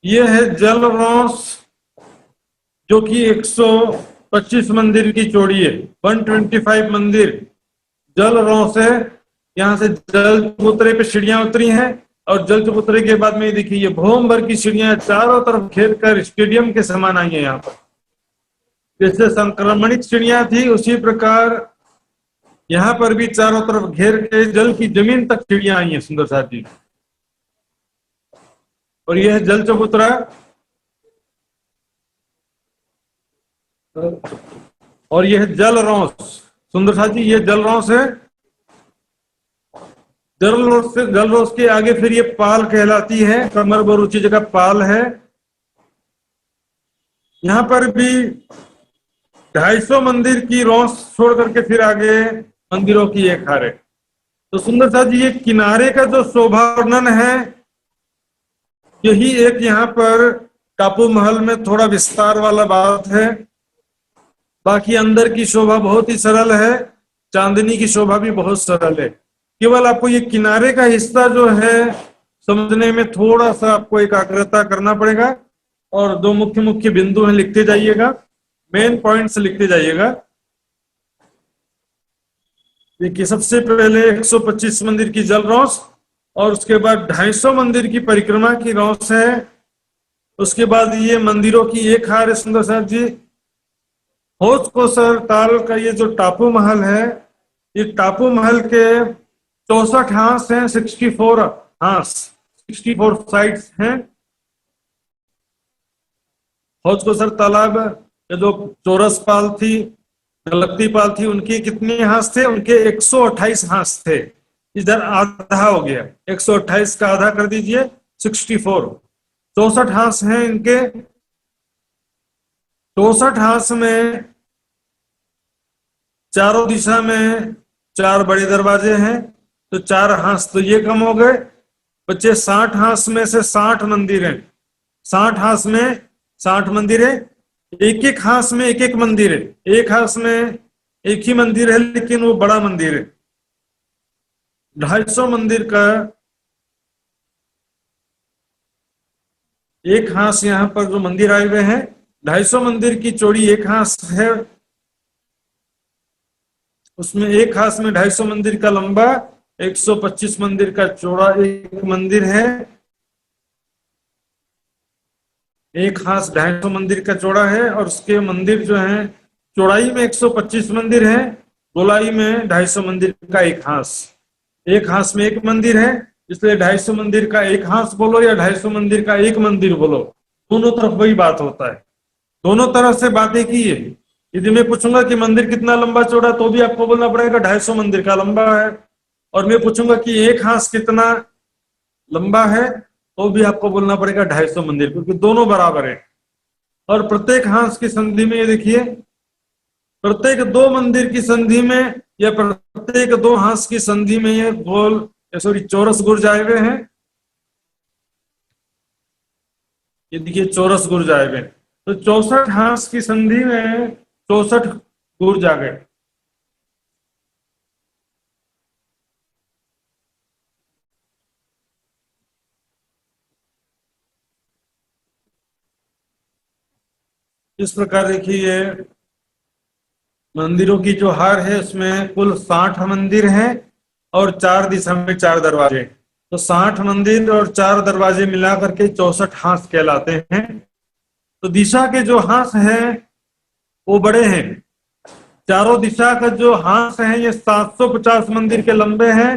ये है जलरौस जो कि 125 मंदिर की चौड़ी है। 125 मंदिर जलरौस है। यहाँ से जल चबूतरे पे सीढ़ियां उतरी हैं और जल चबूतरे के बाद में देखिए ये भौम भर की सीढ़ियां चारों तरफ घेर कर स्टेडियम के समान आई है। यहाँ पर जैसे संक्रमणिक सीढ़ियां थी, उसी प्रकार यहाँ पर भी चारों तरफ घेर के जल की जमीन तक सीढ़ियां आई हैं सुंदर साथ जी। और यह है जल चबूतरा। और यह है जलरौस सुंदर साथ जी। ये जलरौस है। जलरौस के आगे फिर ये पाल कहलाती है। कमर बर ऊंची जगह पाल है। यहाँ पर भी 250 मंदिर की रौस छोड़ करके फिर आगे मंदिरों की एक हार है। तो सुंदर साथ जी, ये किनारे का जो शोभा वर्णन है, यही एक यहाँ पर टापू महल में थोड़ा विस्तार वाला बात है। बाकी अंदर की शोभा बहुत ही सरल है। चांदनी की शोभा भी बहुत सरल है। केवल आपको ये किनारे का हिस्सा जो है समझने में थोड़ा सा आपको एकाग्रता करना पड़ेगा और दो मुख्य मुख्य बिंदु हैं, लिखते जाइएगा, मेन पॉइंट्स लिखते जाइएगा। देखिए, सबसे पहले 125 मंदिर की जल रौस और उसके बाद 250 मंदिर की परिक्रमा की रौस है। उसके बाद ये मंदिरों की एक हार है सुंदर साथ जी। हौज कोसर ताल का ये जो टापू महल है, ये टापू महल के 64 हांस हैं। 64 साइड्स हैं। हौज कोसर तालाब के जो चौरस पाल थी, गलती पाल थी, उनके कितने हांस थे? उनके 128 हांस थे। इधर आधा हो गया, 128 का आधा कर दीजिए 64। 64 हांस हैं इनके। 64 हांस में चारों दिशा में 4 बड़े दरवाजे हैं, तो 4 हांस तो ये कम हो गए। बच्चे 60 हांस में से 60 मंदिर हैं। 60 हांस में 60 मंदिर है। एक एक हांस में एक एक मंदिर है। एक हांस में एक ही मंदिर है, लेकिन वो बड़ा मंदिर है। 250 मंदिर का एक हांस यहाँ पर जो मंदिर आए हुए हैं, 250 मंदिर की चौड़ी एक हांस है। उसमें एक हांस में 250 मंदिर का लंबा, 125 मंदिर का चौड़ा एक मंदिर है। एक हांस 250 मंदिर का चौड़ा है और उसके मंदिर जो है चौड़ाई में 125 मंदिर है, गोलाई में 250 मंदिर का एक हांस। एक हांस में एक मंदिर है, इसलिए 250 मंदिर का एक हांस बोलो या 250 मंदिर का एक मंदिर बोलो, दोनों तरफ वही बात होता है। दोनों तरफ से बातें की है। यदि मैं पूछूंगा कि मंदिर कितना लंबा चौड़ा, तो भी आपको बोलना पड़ेगा 250 मंदिर का लंबा है। और मैं पूछूंगा कि एक हांस कितना लंबा है, तो भी आपको बोलना पड़ेगा 250 मंदिर, क्योंकि दोनों बराबर है। और प्रत्येक हांस की संधि में ये देखिए, प्रत्येक 2 मंदिर की संधि में या प्रत्येक 2 हांस की संधि में ये गोल चौरस गुर्ज आए हुए हैं। ये देखिए चौरस गुर्ज आए हुए हैं। तो 64 हांस की संधि में 64 गुर्ज आ गए। इस प्रकार देखिए मंदिरों की जो हार है उसमें कुल 60 मंदिर हैं और 4 दिशा में 4 दरवाजे। तो 60 मंदिर और 4 दरवाजे मिलाकर के 64 हांस कहलाते हैं। तो दिशा के जो हांस हैं वो बड़े हैं। चारों दिशा का जो हांस है ये 750 मंदिर के लंबे हैं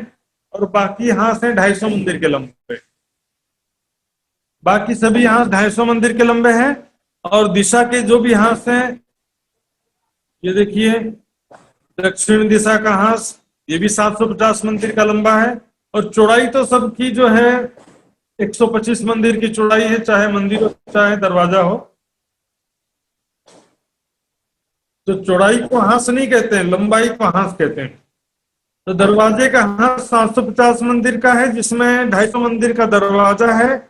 और बाकी हांस हैं 250 मंदिर के लंबे। बाकी सभी हांस 250 मंदिर के लंबे हैं और दिशा के जो भी हांस हैं, ये देखिए दक्षिण दिशा का हांस ये भी 750 मंदिर का लंबा है और चौड़ाई तो सबकी जो है 125 मंदिर की चौड़ाई है, चाहे मंदिर हो चाहे दरवाजा हो। तो चौड़ाई को हांस नहीं कहते हैं, लंबाई को हांस कहते हैं। तो दरवाजे का हांस 750 मंदिर का है जिसमें 250 मंदिर का दरवाजा है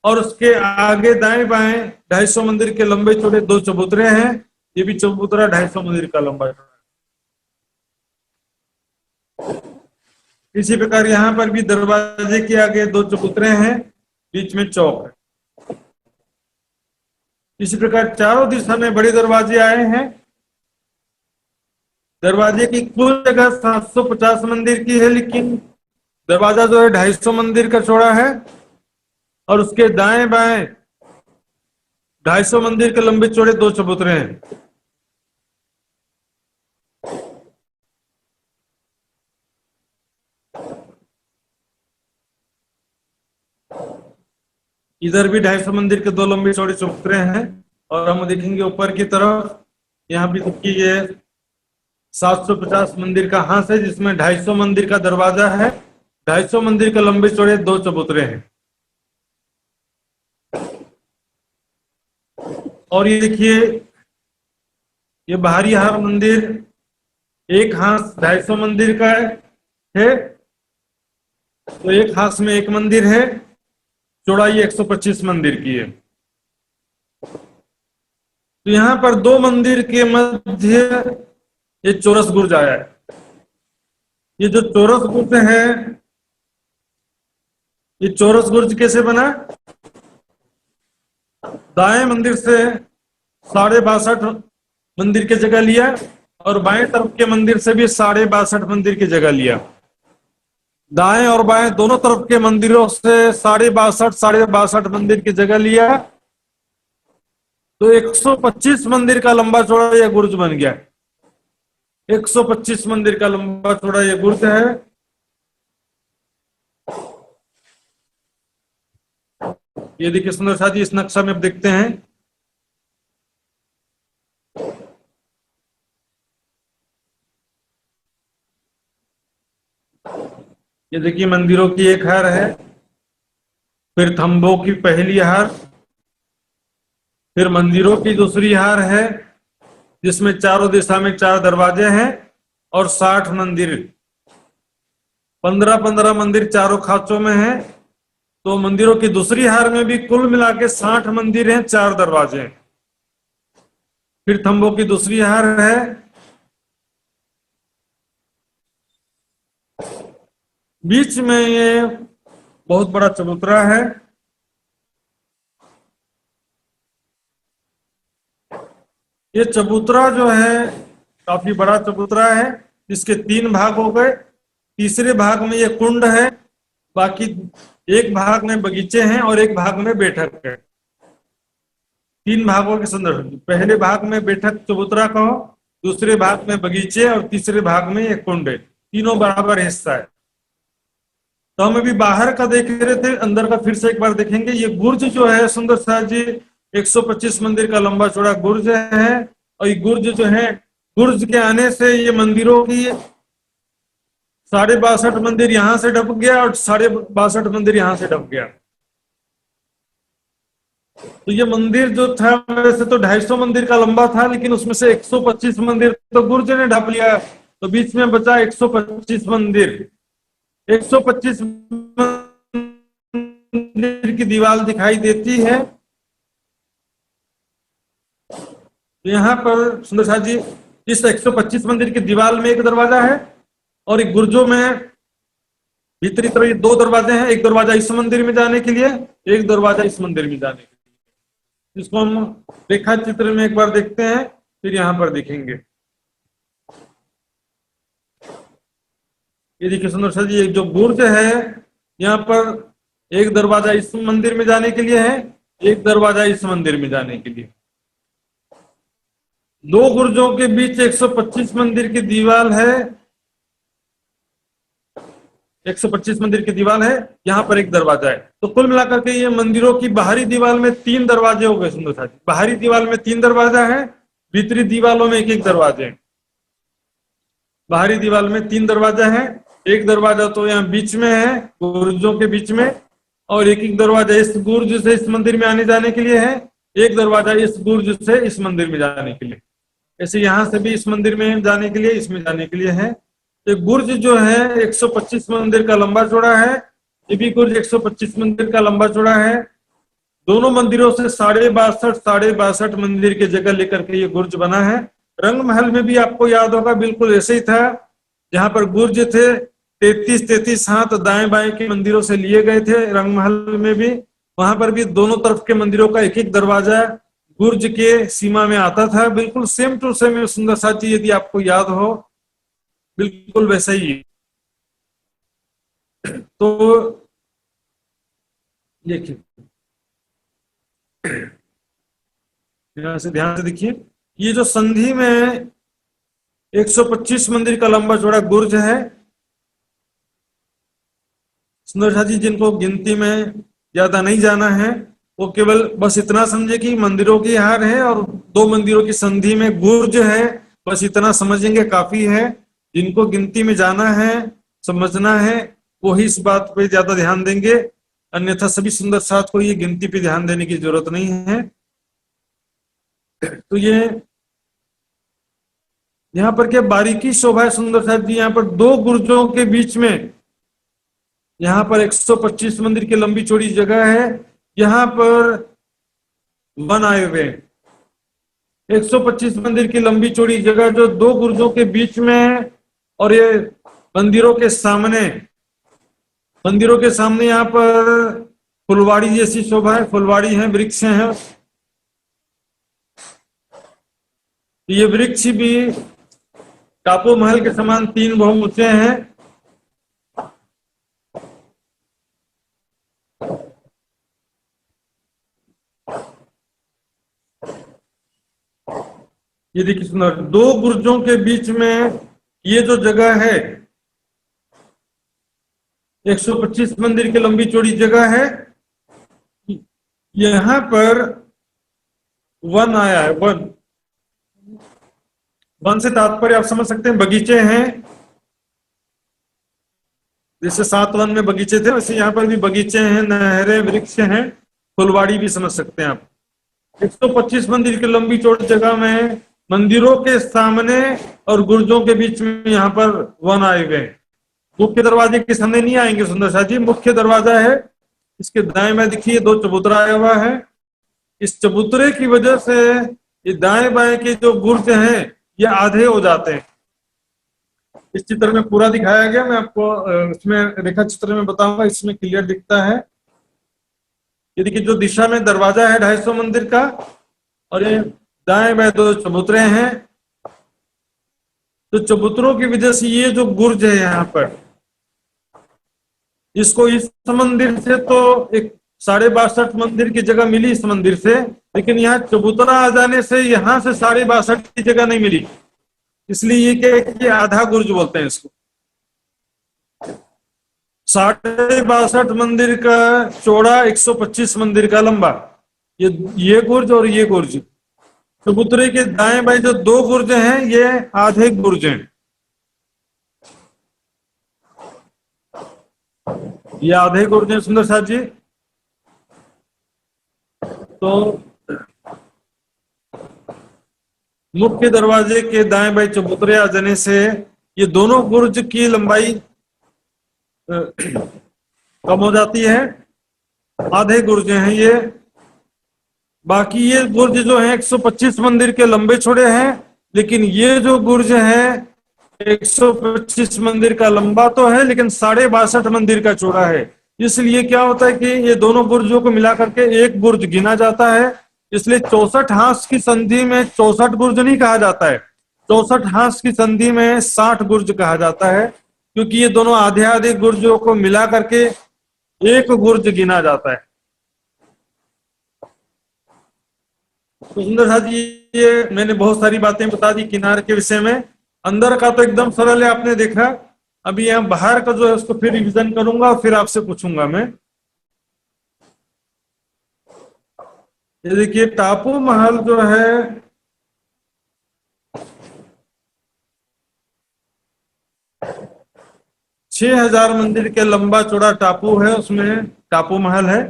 और उसके आगे दाएं बाएं 250 मंदिर के लंबे चौड़े 2 चबूतरे हैं। ये भी चबूतरा 250 मंदिर का लंबा है। इसी प्रकार यहाँ पर भी दरवाजे के आगे 2 चबूतरे हैं, बीच में चौक है। इसी प्रकार चारों दिशा में बड़े दरवाजे आए हैं। दरवाजे की कुल जगह 750 मंदिर की है, लेकिन दरवाजा जो है 250 मंदिर का चौड़ा है और उसके दाएं बाएं 250 मंदिर के लंबे चौड़े 2 चबूतरे हैं। इधर भी 250 मंदिर के 2 लंबे चौड़े चबूतरे हैं और हम देखेंगे ऊपर की तरफ, यहाँ भी देखिए 750 मंदिर का हांस है जिसमें 250 मंदिर का दरवाजा है, 250 मंदिर के लंबे चौड़े 2 चबूतरे हैं। और ये देखिए ये बाहरी हार मंदिर एक हांस 250 मंदिर का है। तो एक हांस में एक मंदिर है, चौड़ाई 125 मंदिर की है। तो यहाँ पर 2 मंदिर के मध्य ये चौरस गुर्ज आया है। ये जो चौरस गुर्ज है, ये चौरस गुर्ज कैसे बना? दाएं मंदिर से 62.5 मंदिर की जगह लिया और बाएं तरफ के मंदिर से भी 62.5 मंदिर की जगह लिया। दाएं और बाएं दोनों तरफ के मंदिरों से 62.5 मंदिर की जगह लिया तो 125 मंदिर का लंबा चौड़ा यह गुर्ज बन गया। 125 मंदिर का लंबा चौड़ा यह गुर्ज है। ये देखिए सुंदर साथ ही इस नक्शा में अब देखते हैं। ये देखिए मंदिरों की एक हार है, फिर थंबों की पहली हार, फिर मंदिरों की दूसरी हार है जिसमें चारों दिशा में 4 दरवाजे हैं और 60 मंदिर, 15-15 मंदिर चारों खाचों में हैं। तो मंदिरों की दूसरी हार में भी कुल मिला के 60 मंदिर हैं, 4 दरवाजे हैं। फिर थंबों की दूसरी हार है, बीच में ये बहुत बड़ा चबूतरा है। ये चबूतरा जो है काफी बड़ा चबूतरा है, इसके 3 भाग हो गए। तीसरे भाग में ये कुंड है, बाकी एक भाग में बगीचे हैं और एक भाग में बैठक है। 3 भागों के संदर्भ, पहले भाग में बैठक चबूतरा कहो, दूसरे भाग में बगीचे और तीसरे भाग में ये कुंड है। तीनों बराबर हिस्सा है। तो हम अभी बाहर का देख रहे थे, अंदर का फिर से एक बार देखेंगे। ये गुर्ज जो है सुंदर साथ जी 125 मंदिर का लंबा चौड़ा गुर्ज है और ये गुर्ज जो है, गुर्ज के आने से ये मंदिरों की 62.5 मंदिर यहां से ढप गया और 62.5 मंदिर यहां से ढप गया। तो ये मंदिर जो था वैसे तो 250 मंदिर का लंबा था, लेकिन उसमें से 125 मंदिर तो गुर्ज ने ढप लिया, तो बीच में बचा 125 मंदिर। 125 मंदिर की दीवार दिखाई देती है। तो यहाँ पर सुंदर साथ जी इस 125 मंदिर की दीवार में एक दरवाजा है और एक गुर्जों में भीतरी तरफ ये 2 दरवाजे हैं। एक दरवाजा इस मंदिर में जाने के लिए, एक दरवाजा इस मंदिर में जाने के लिए। इसको हम रेखा चित्र में एक बार देखते हैं, फिर यहाँ पर देखेंगे। ये देखिए सुंदर सा जी, एक जो बुर्ज है यहाँ पर एक दरवाजा इस मंदिर में जाने के लिए है, एक दरवाजा इस मंदिर में जाने के लिए। 2 गुर्जों के बीच 125 मंदिर की दीवार है, 125 मंदिर की दीवार है, यहाँ पर एक दरवाजा है। तो कुल मिलाकर के ये मंदिरों की बाहरी दीवार में 3 दरवाजे हो गए सुंदर साथी। बाहरी दीवार में 3 दरवाजा है, भीतरी दीवारों में एक दरवाजे हैं। बाहरी दीवार में 3 दरवाजा है, एक दरवाजा तो यहाँ बीच में है गुर्जों के बीच में, और एक दरवाजा इस गुर्ज से इस मंदिर में आने जाने के लिए है, एक दरवाजा इस गुर्ज से इस मंदिर में जाने के लिए। ऐसे यहाँ से भी इस मंदिर में जाने के लिए, इसमें जाने के लिए है। तो गुर्ज जो है 125 मंदिर का लंबा चौड़ा है, ये भी गुर्ज 125 मंदिर का लंबा चौड़ा है। दोनों मंदिरों से 62.5 मंदिर की जगह लेकर के ये गुर्ज बना है। रंग महल में भी आपको याद होगा बिल्कुल ऐसे ही था, जहां पर गुर्ज थे 33 हाथ दाएं बाएं के मंदिरों से लिए गए थे। रंग महल में भी वहां पर भी दोनों तरफ के मंदिरों का एक एक दरवाजा गुर्ज के सीमा में आता था। बिल्कुल सेम टू सेम सुंदर साथी, यदि आपको याद हो बिल्कुल वैसा ही। तो देखिए यहां से ध्यान से देखिए, ये जो संधि में 125 मंदिर का लंबा चौड़ा गुर्ज है, सुंदर साथी जिनको गिनती में ज्यादा नहीं जाना है वो केवल बस इतना समझे कि मंदिरों की हार है और 2 मंदिरों की संधि में गुर्ज है, बस इतना समझेंगे काफी है। जिनको गिनती में जाना है, समझना है, वो ही इस बात पे ज्यादा ध्यान देंगे, अन्यथा सभी सुंदर साथ को ये गिनती पे ध्यान देने की जरूरत नहीं है। तो ये यहाँ पर क्या बारीकी शोभा है सुंदर साथ जी, यहाँ पर 2 गुर्जों के बीच में यहाँ पर 125 मंदिर की लंबी चौड़ी जगह है। यहाँ पर वन आए हुए 125 मंदिर की लंबी चौड़ी जगह जो 2 गुर्जों के बीच में है, और ये मंदिरों के सामने यहाँ पर फुलवाड़ी जैसी शोभा है, फुलवाड़ी है, वृक्ष हैं। ये वृक्ष भी टापू महल के समान 3 बहुत ऊंचे हैं। ये देखिए सुंदर, 2 गुर्जों के बीच में ये जो जगह है 125 मंदिर की लंबी चौड़ी जगह है, यहां पर वन आया है। वन से तात्पर्य आप समझ सकते हैं बगीचे हैं, जैसे 7 वन में बगीचे थे वैसे यहाँ पर भी बगीचे हैं, नहरें, वृक्ष हैं, फुलवाड़ी भी समझ सकते हैं आप। 125 मंदिर की लंबी चौड़ी जगह में मंदिरों के सामने और गुर्जों के बीच में यहाँ पर वन आए हुए। मुख्य दरवाजे के सामने नहीं आएंगे सुंदर साथ जी, मुख्य दरवाजा है, इसके दाएं में देखिए 2 चबूतरा आया हुआ है। इस चबूतरे की वजह से ये दाएं बाएं के जो गुर्ज हैं ये आधे हो जाते हैं। इस चित्र में पूरा दिखाया गया, मैं आपको इसमें रेखा चित्र में बताऊंगा, इसमें क्लियर दिखता है। ये देखिए जो दिशा में दरवाजा है 250 मंदिर का, और ये दाएं बाएं 2 चबूतरे हैं। तो चबूतरों की वजह से ये जो गुर्ज है यहाँ पर, इसको इस मंदिर से तो एक 62 मंदिर की जगह मिली इस मंदिर से, लेकिन यहाँ चबूतरा आ जाने से यहाँ से 62 की जगह नहीं मिली, इसलिए ये क्या कि आधा गुर्ज बोलते हैं इसको। 62 मंदिर का चौड़ा, 125 मंदिर का लंबा, ये गुर्ज और ये गुर्ज। चबूतरे के दाएं बाएं जो 2 गुर्ज हैं ये आधे गुर्ज हैं, ये आधे गुर्ज हैं सुंदर साथ जी। तो मुख्य दरवाजे के दाएं बाएं चबूतरे आ जाने से ये दोनों गुर्ज की लंबाई कम हो जाती है, आधे गुर्ज हैं ये। बाकी ये बुर्ज जो है 125 मंदिर के लंबे चौड़े हैं, लेकिन ये जो बुर्ज है 125 मंदिर का लंबा तो है लेकिन 62.5 मंदिर का चौड़ा है। इसलिए क्या होता है कि ये दोनों बुर्जों को मिला करके एक बुर्ज गिना जाता है। इसलिए 64 हांस की संधि में 64 बुर्ज नहीं कहा जाता है, 64 हांस की संधि में 60 बुर्ज कहा जाता है, क्योंकि ये दोनों आधे आधे बुर्जों को मिला करके एक बुर्ज गिना जाता है। तो सुंदर साथ ये मैंने बहुत सारी बातें बता दी किनार के विषय में। अंदर का तो एकदम सरल है, आपने देखा। अभी यहाँ बाहर का जो है उसको फिर रिवीजन करूंगा और फिर आपसे पूछूंगा मैं। ये देखिए टापू महल जो है 6000 मंदिर के लंबा चौड़ा टापू है, उसमें टापू महल है।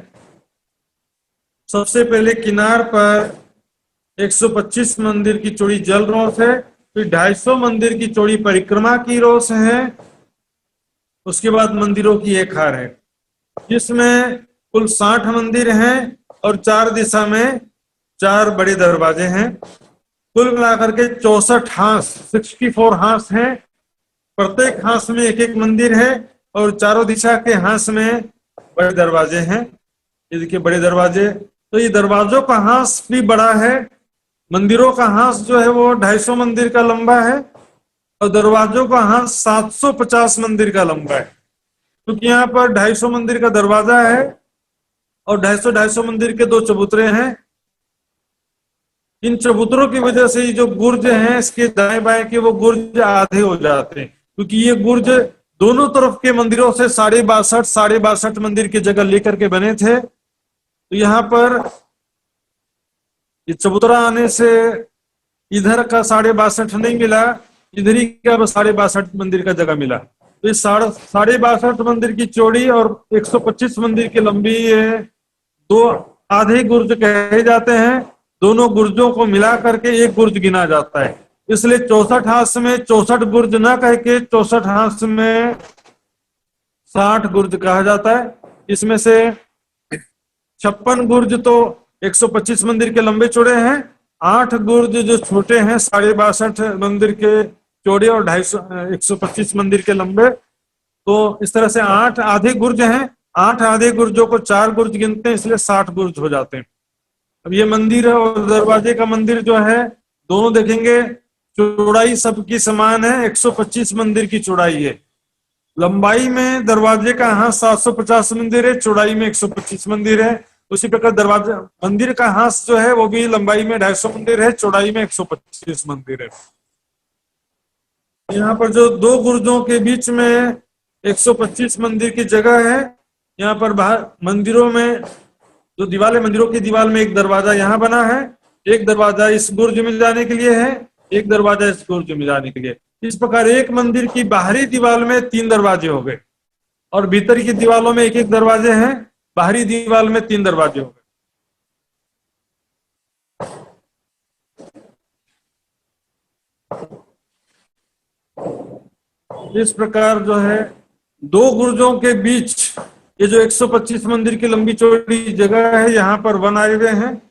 सबसे पहले किनार पर 125 मंदिर की चौड़ी जल रोस है, फिर 250 मंदिर की चौड़ी परिक्रमा की रोस है, उसके बाद मंदिरों की एक हार है, जिसमें कुल 60 मंदिर हैं और 4 दिशा में 4 बड़े दरवाजे हैं। कुल मिलाकर के 64 हांस 64 हांस हैं। प्रत्येक हांस में एक एक मंदिर है और चारों दिशा के हांस में बड़े दरवाजे हैं। ये देखिए बड़े दरवाजे, तो ये दरवाजों का हांस भी बड़ा है। मंदिरों का हांस जो है वो 250 मंदिर का लंबा है और दरवाजों का हांस 750 मंदिर का लंबा है, क्योंकि यहाँ पर 250 मंदिर का दरवाजा है और 250 मंदिर के 2 चबूतरे हैं। इन चबूतरों की वजह से ये जो गुर्ज हैं इसके दाएं बाएं के वो गुर्ज आधे हो जाते हैं, क्योंकि ये गुर्ज दोनों तरफ के मंदिरों से 62.5 मंदिर की जगह लेकर के बने थे। तो यहाँ पर ये चबूतरा आने से इधर का 62.5 नहीं मिला, इधर ही का 62.5 मंदिर का जगह मिला। तो इस 62.5 मंदिर की चौड़ी और 125 मंदिर की लंबी ये 2 आधे गुर्ज कहे जाते हैं। दोनों गुर्जों को मिला करके एक गुर्ज गिना जाता है। इसलिए 64 हांस में 64 गुर्ज ना कह के 64 हांस में 60 गुर्ज कहा जाता है। इसमें से 56 गुर्ज तो 125 मंदिर के लंबे चौड़े हैं, 8 गुर्ज जो छोटे हैं 62.5 मंदिर के चौड़े और 125 मंदिर के लंबे। तो इस तरह से 8 आधे गुर्ज हैं, 8 आधे गुर्जों को 4 गुर्ज गिनते हैं, इसलिए 60 गुर्ज हो जाते हैं। अब ये मंदिर और दरवाजे का मंदिर जो है दोनों देखेंगे चौड़ाई सबकी समान है, 125 मंदिर की चौड़ाई है। लंबाई में दरवाजे का हांस 750 मंदिर है, चौड़ाई में 125 मंदिर है। उसी प्रकार दरवाजा मंदिर का हांस जो है वो भी लंबाई में 250 मंदिर है, चौड़ाई में 125 मंदिर है। यहाँ पर जो 2 गुर्जों के बीच में 125 मंदिर की जगह है, यहाँ पर बाहर मंदिरों में जो दीवार है, मंदिरों की दीवार में एक दरवाजा यहाँ बना है, एक दरवाजा इस गुर्ज में जाने के लिए है, एक दरवाजा इस गुर्ज में जाने के लिए। इस प्रकार एक मंदिर की बाहरी दीवार में 3 दरवाजे हो गए और भीतर की दीवारों में एक एक दरवाजे हैं, बाहरी दीवार में 3 दरवाजे हो गए। इस प्रकार जो है 2 गुर्जों के बीच ये जो 125 मंदिर की लंबी चौड़ी जगह है, यहाँ पर वन आए हुए हैं।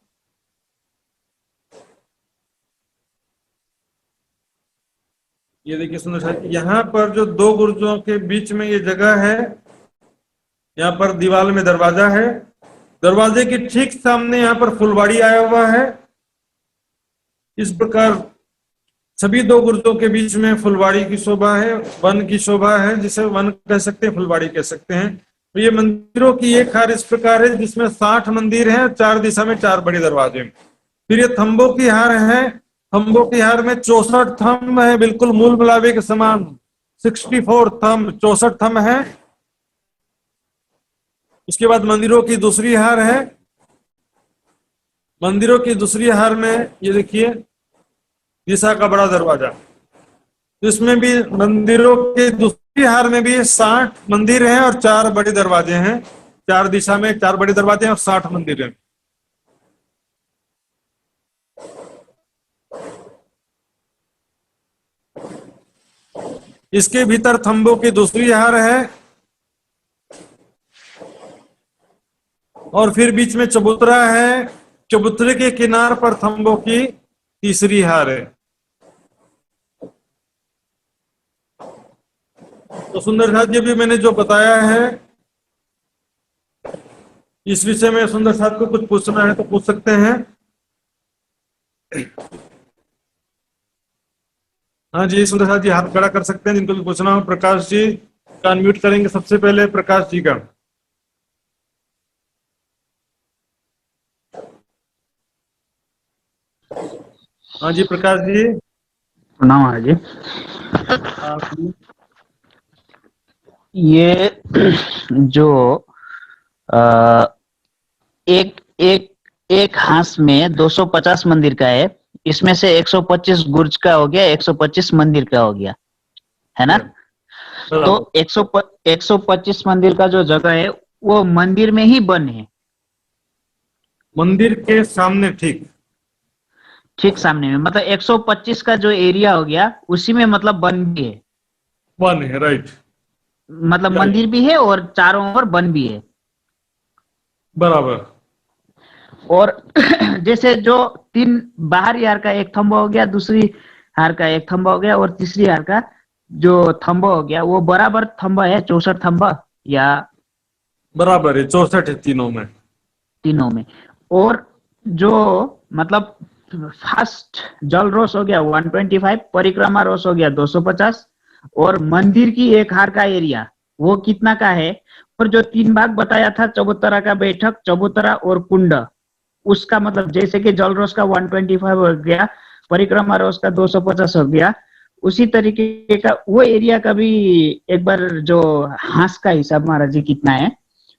ये देखिए सुंदर, यहाँ पर जो 2 गुर्जों के बीच में ये जगह है, यहाँ पर दीवार में दरवाजा है, दरवाजे के ठीक सामने यहाँ पर फुलवाड़ी आया हुआ है। इस प्रकार सभी 2 गुर्जों के बीच में फुलवाड़ी की शोभा है, वन की शोभा है, जिसे वन कह सकते हैं, फुलवाड़ी कह सकते हैं। तो ये मंदिरों की एक हार इस प्रकार है जिसमें 60 मंदिर हैं, 4 दिशा में 4 बड़े दरवाजे। फिर ये थंबों की हार है, थंबों की हार में 64 थंब है, बिल्कुल मूल मिलावे के समान 64 थंब, 64 थंब है। उसके बाद मंदिरों की दूसरी हार है, मंदिरों की दूसरी हार में ये देखिए दिशा का बड़ा दरवाजा, इसमें भी मंदिरों के दूसरी हार में भी 60 मंदिर हैं और 4 बड़े दरवाजे हैं, 4 दिशा में 4 बड़े दरवाजे हैं और 60 मंदिर हैं। इसके भीतर थंबों की दूसरी हार है और फिर बीच में चबूतरा है चबूतरे के किनार पर थंबों की तीसरी हार है। तो सुंदर साथ जी, भी मैंने जो बताया है, इस विषय में सुंदर साथ को कुछ पूछना है तो पूछ सकते हैं। हाँ जी, सुंदर साथ जी हाथ खड़ा कर सकते हैं जिनको भी पूछना हो। प्रकाश जी का अनम्यूट करेंगे सबसे पहले, प्रकाश जी का। हाँ जी प्रकाश जी। प्रणाम महाराज जी। हाँ, ये जो अ, एक एक एक हांस में 250 मंदिर का है, इसमें से 125 गुर्ज का हो गया, 125 मंदिर का हो गया, है ना? तो 125 मंदिर का जो जगह है वो मंदिर में ही बन है, मंदिर के सामने ठीक सामने में। मतलब 125 का जो एरिया हो गया उसी में मतलब बन भी है, वन है, राइट। मतलब मंदिर भी है और चारों ओर बन भी है। बराबर। और जैसे जो तीन बाहरी हार का एक थंबा हो गया, दूसरी हार का एक थंबा हो गया और तीसरी हार का जो थंबा हो गया वो बराबर थंबा है, 64 थंबा या बराबर है, 64 है तीनों में। और जो मतलब फर्स्ट जल रोस हो गया 125, परिक्रमा रोस हो गया 250, और मंदिर की एक हार का एरिया वो कितना का है? और जो तीन भाग बताया था, चबूतरा का बैठक, चबूतरा और कुंड, उसका मतलब जैसे कि जल रोस का 125 हो गया, परिक्रमा रोस का 250 हो गया, उसी तरीके का वो एरिया का भी एक बार जो हांस का हिसाब महाराज जी कितना है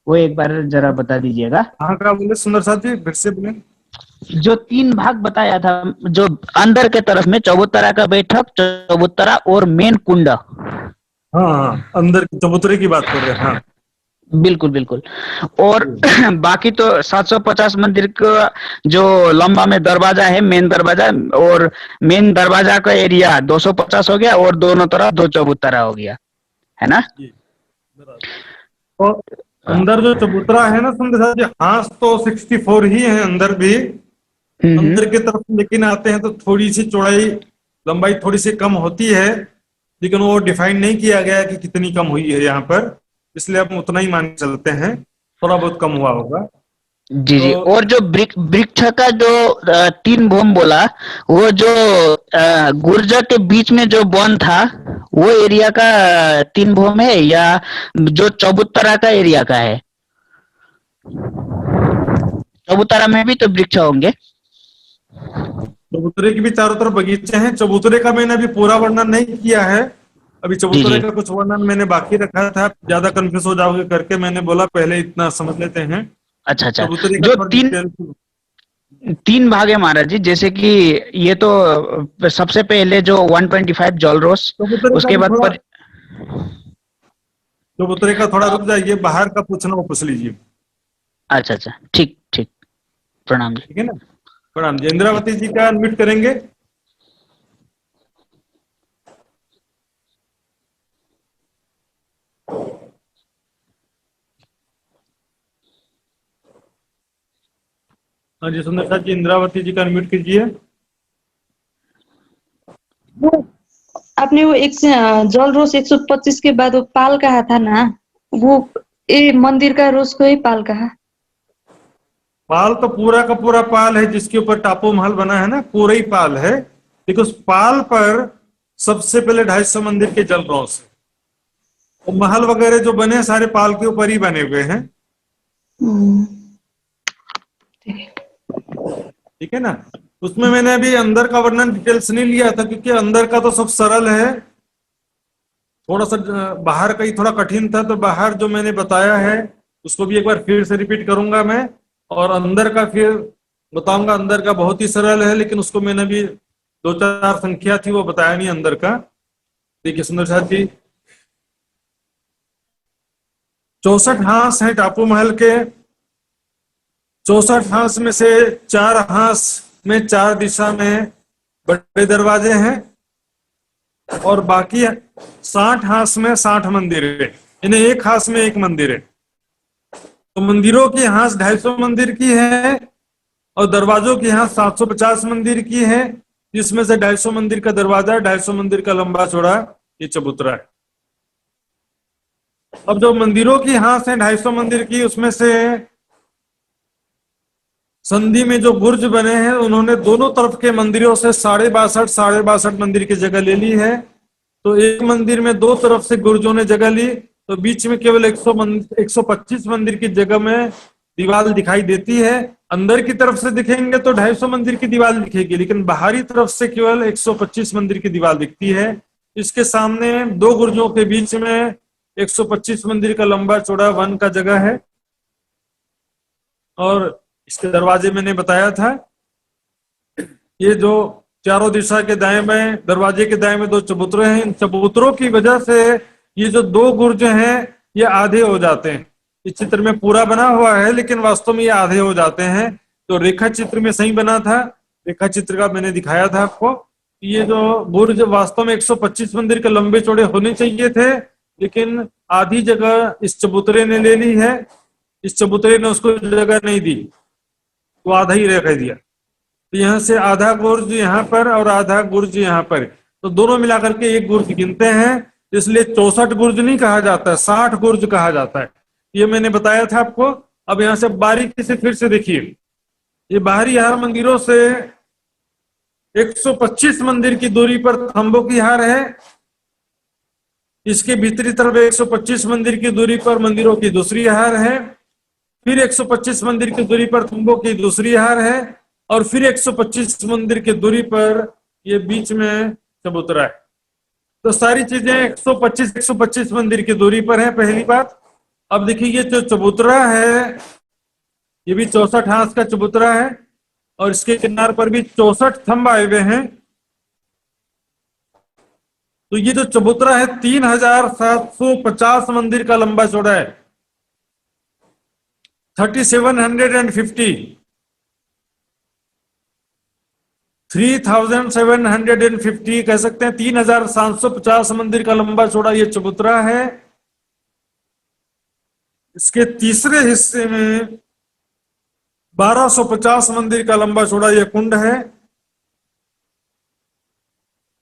वो एक बार जरा बता दीजिएगा। कहाँ का बोले सुंदर साथ जी, फिर से बोले। जो तीन भाग बताया था, जो अंदर के तरफ में चबूतरा का बैठक, चबूतरा और मेन कुंड। हाँ हाँ, अंदर की चबूतरे की बात कर रहे हैं। हाँ बिल्कुल बिल्कुल। और बाकी तो 750 मंदिर का जो लंबा में दरवाजा है, मेन दरवाजा, और मेन दरवाजा का एरिया 250 हो गया और दोनों तरफ दो चबूतरा हो गया, है ना? जी, बराबर। और अंदर जो चबूतरा है ना सुंदर साथ जी, हांस तो 64 ही है अंदर भी। अंदर की तरफ लेकिन आते हैं तो थोड़ी सी चौड़ाई, लंबाई थोड़ी सी कम होती है, लेकिन वो डिफाइन नहीं किया गया कि कितनी कम हुई है यहाँ पर, इसलिए हम उतना ही मान के चलते हैं, थोड़ा बहुत कम हुआ होगा। जी जी। तो और जो वृक्ष का जो तीन भूम बोला, वो जो गुर्जर के बीच में जो वन था वो एरिया का तीन भूम है या जो चबूतरा का एरिया का है? चबूतरा में भी तो वृक्ष होंगे। चबूतरे की भी चारों तरफ बगीचे हैं। चबूतरे का मैंने अभी पूरा वर्णन नहीं किया है, अभी जी चबूतरे जी। का कुछ वर्णन मैंने बाकी रखा था, ज्यादा कंफ्यूज हो जाओगे करके मैंने बोला पहले इतना समझ लेते हैं। अच्छा अच्छा। चबूतरे का जो थोड़ा तीन डिटेल। तीन भाग है महाराज जी, जैसे कि ये तो सबसे पहले जो 125 जल रोस, चबूतरे का उसके भी बाद थोड़ा, पर। चबूतरे का थोड़ा रुक जाइए, बाहर का पूछना वो पूछ लीजिए। अच्छा अच्छा, ठीक ठीक। प्रणाम जी। ठीक है ना। प्रणाम जी। इंद्रावती जी का अनम्यूट करेंगे। हाँ जी सुंदर साथ जी, इंद्रावती जी का अनम्यूट कीजिए। वो आपने वो एक जल रोज 125 के बाद वो पाल कहा था ना, वो ये मंदिर का रोज को ही पाल कहा। पाल तो पूरा का पूरा पाल है जिसके ऊपर टापू महल बना है ना, पूरा ही पाल है, लेकिन उस पाल पर सबसे पहले 250 मंदिर के जल रौस है। तो महल वगैरह जो बने हैं, सारे पाल के ऊपर ही बने हुए हैं। ठीक है। ठीक है ना। उसमें मैंने अभी अंदर का वर्णन डिटेल्स नहीं लिया था, क्योंकि अंदर का तो सब सरल है, थोड़ा सा बाहर का ही थोड़ा कठिन था, तो बाहर जो मैंने बताया है उसको भी एक बार फिर से रिपीट करूंगा मैं, और अंदर का फिर बताऊंगा। अंदर का बहुत ही सरल है, लेकिन उसको मैंने भी दो चार संख्या थी वो बताया नहीं अंदर का। देखिए सुंदर साथ जी, 64 हांस हैं टापू महल के। 64 हांस में से 4 हांस में 4 दिशा में बड़े दरवाजे हैं, और बाकी 60 हांस में 60 मंदिर है, यानी एक हांस में एक मंदिर है। तो मंदिरों की हांस 250 मंदिर की है, और दरवाजों की यहाँ 750 मंदिर की है, जिसमें से 250 मंदिर का दरवाजा, 250 मंदिर का लंबा चौड़ा ये चबूतरा है। अब जो मंदिरों की यहाँ से 250 मंदिर की, उसमें से संधि में जो बुर्ज बने हैं, उन्होंने दोनों तरफ के मंदिरों से 62.5 मंदिर की जगह ले ली है। तो एक मंदिर में दो तरफ से गुर्जों ने जगह ली, तो बीच में केवल 125 मंदिर की जगह में दीवार दिखाई देती है। अंदर की तरफ से दिखेंगे तो 250 मंदिर की दीवार दिखेगी, लेकिन बाहरी तरफ से केवल 125 मंदिर की दीवार दिखती है। इसके सामने दो गुर्जों के बीच में 125 मंदिर का लंबा चौड़ा वन का जगह है। और इसके दरवाजे मैंने बताया था, ये जो चारों दिशा के दाएं बाएं, दरवाजे के दाएं में दो चबूतरे हैं, इन चबूतरों की वजह से ये जो दो गुर्ज हैं ये आधे हो जाते हैं। इस चित्र में पूरा बना हुआ है, लेकिन वास्तव में ये आधे हो जाते हैं। तो रेखा चित्र में सही बना था, रेखा चित्र का मैंने दिखाया था आपको। ये जो बुर्ज वास्तव में 125 मंदिर के लंबे चौड़े होने चाहिए थे, लेकिन आधी जगह इस चबूतरे ने ले ली है। इस चबूतरे ने उसको जगह नहीं दी, तो आधा ही रह दिया। तो यहाँ से आधा गुर्ज यहाँ पर और आधा गुर्ज यहाँ पर, तो दोनों मिलाकर के एक गुर्ज गिनते हैं। इसलिए 64 गुर्ज नहीं कहा जाता है, 60 गुर्ज कहा जाता है। ये मैंने बताया था आपको। अब यहाँ से बारीकी से फिर से देखिए, ये बाहरी हार मंदिरों से 125 मंदिर की दूरी पर थंबों की हार है। इसके भीतरी तरफ 125 मंदिर की दूरी पर मंदिरों की दूसरी हार है। फिर 125 मंदिर की दूरी पर थंबों की दूसरी हार है, और फिर 125 मंदिर की दूरी पर ये बीच में चबूतरा है। तो सारी चीजें 125 मंदिर की दूरी पर है, पहली बात। अब देखिए, ये जो चबूतरा है ये भी 64 हाथ का चबूतरा है, और इसके किनार पर भी 64 थंब आए हुए हैं। तो ये जो चबूतरा है 3750 मंदिर का लंबा चौड़ा है, 3750 कह सकते हैं। 3750 मंदिर का लंबा चौड़ा ये चबूतरा है। इसके तीसरे हिस्से में 1250 मंदिर का लंबा चौड़ा ये कुंड है।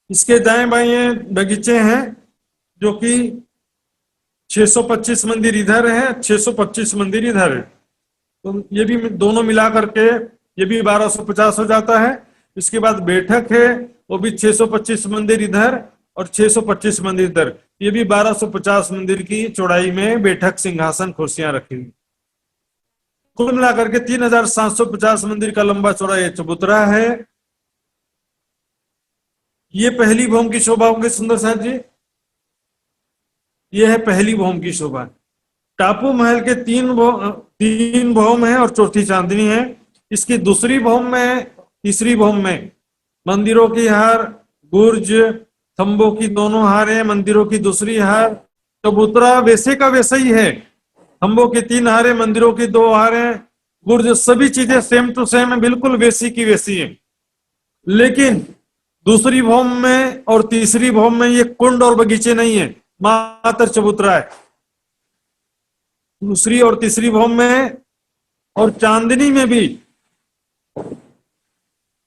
इसके दाएं बाएं बगीचे हैं, जो कि 625 मंदिर इधर है, 625 मंदिर इधर है। तो ये भी दोनों मिला करके ये भी 1250 हो जाता है। इसके बाद बैठक है, वो भी 625 मंदिर इधर और 625 मंदिर इधर, ये भी 1250 मंदिर की चौड़ाई में बैठक, सिंहासन, कुर्सियां रखी हुई। कुल मिलाकर के 3750 मंदिर का लंबा चौड़ा ये चबूतरा है। ये पहली भौम की शोभा होंगे सुंदर साथ जी, ये है पहली भौम की शोभा। टापू महल के तीन भौम है और चौथी चांदनी है। इसकी दूसरी भौम में, तीसरी भौम में मंदिरों की हार, गुर्ज, थंबों की दोनों हारें, मंदिरों की दूसरी हार। चबूतरा वैसे का वैसा ही है, थंबों की 3 हारें, मंदिरों की 2 हारें, गुर्ज, सभी चीजें सेम टू सेम है, बिल्कुल वैसी की वैसी है। लेकिन दूसरी भौम में और तीसरी भौम में ये कुंड और बगीचे नहीं है, मात्र चबूतरा है। दूसरी और तीसरी भौम में और चांदनी में भी,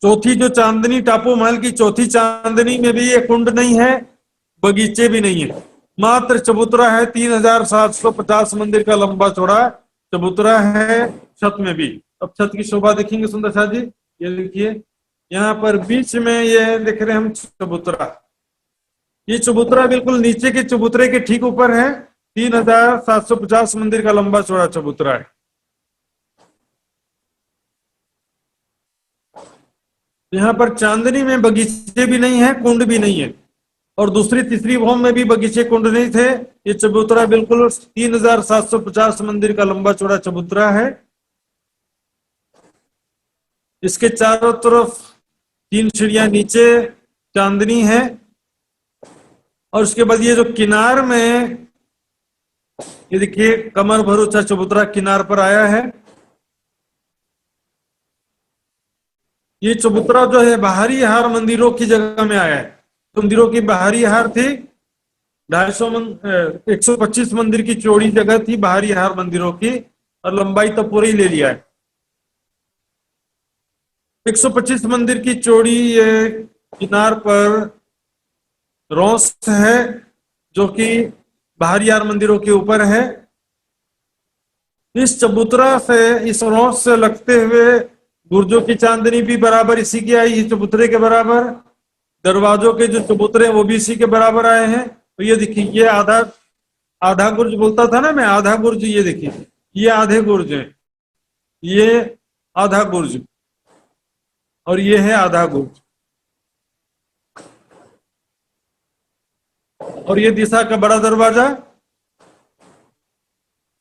चौथी जो चांदनी, टापू महल की चौथी चांदनी में भी ये कुंड नहीं है, बगीचे भी नहीं है, मात्र चबूतरा है। 3750 मंदिर का लंबा चौड़ा चबूतरा है। छत में भी, अब छत की शोभा देखेंगे सुंदर साथ जी। ये देखिए, यहाँ पर बीच में ये देख रहे हैं हम चबूतरा। ये चबूतरा बिल्कुल नीचे के चबूतरे के ठीक ऊपर है। 3750 मंदिर का लंबा चौड़ा चबूतरा है। यहाँ पर चांदनी में बगीचे भी नहीं है, कुंड भी नहीं है, और दूसरी तीसरी भौम में भी बगीचे कुंड नहीं थे। ये चबूतरा बिल्कुल 3750 मंदिर का लंबा चौड़ा चबूतरा है। इसके चारों तरफ 3 सीढ़ियां नीचे चांदनी है, और उसके बाद ये जो किनार में, ये देखिए कमर भरोचा चबूतरा किनार पर आया है। ये चबूतरा जो है बाहरी हार मंदिरों की जगह में आया है। मंदिरों की बाहरी हार थी, 125 मंदिर की चौड़ी जगह थी बाहरी हार मंदिरों की, और लंबाई तो पूरी ले लिया है। 125 मंदिर की चौड़ी ये किनार पर रोस है जो कि बाहरी 8 मंदिरों के ऊपर है। इस चबूतरा से, इस रोस से लगते हुए गुर्जों की चांदनी भी बराबर इसी की आई है, चबूतरे के बराबर। दरवाजों के जो चबूतरे हैं वो भी इसी के बराबर आए हैं। तो ये देखिए, ये आधा गुर्ज बोलता था ना मैं, आधा गुर्ज, ये देखिए ये आधे गुर्ज है, ये आधा गुर्ज और ये है आधा गुर्ज। और ये दिशा का बड़ा दरवाजा,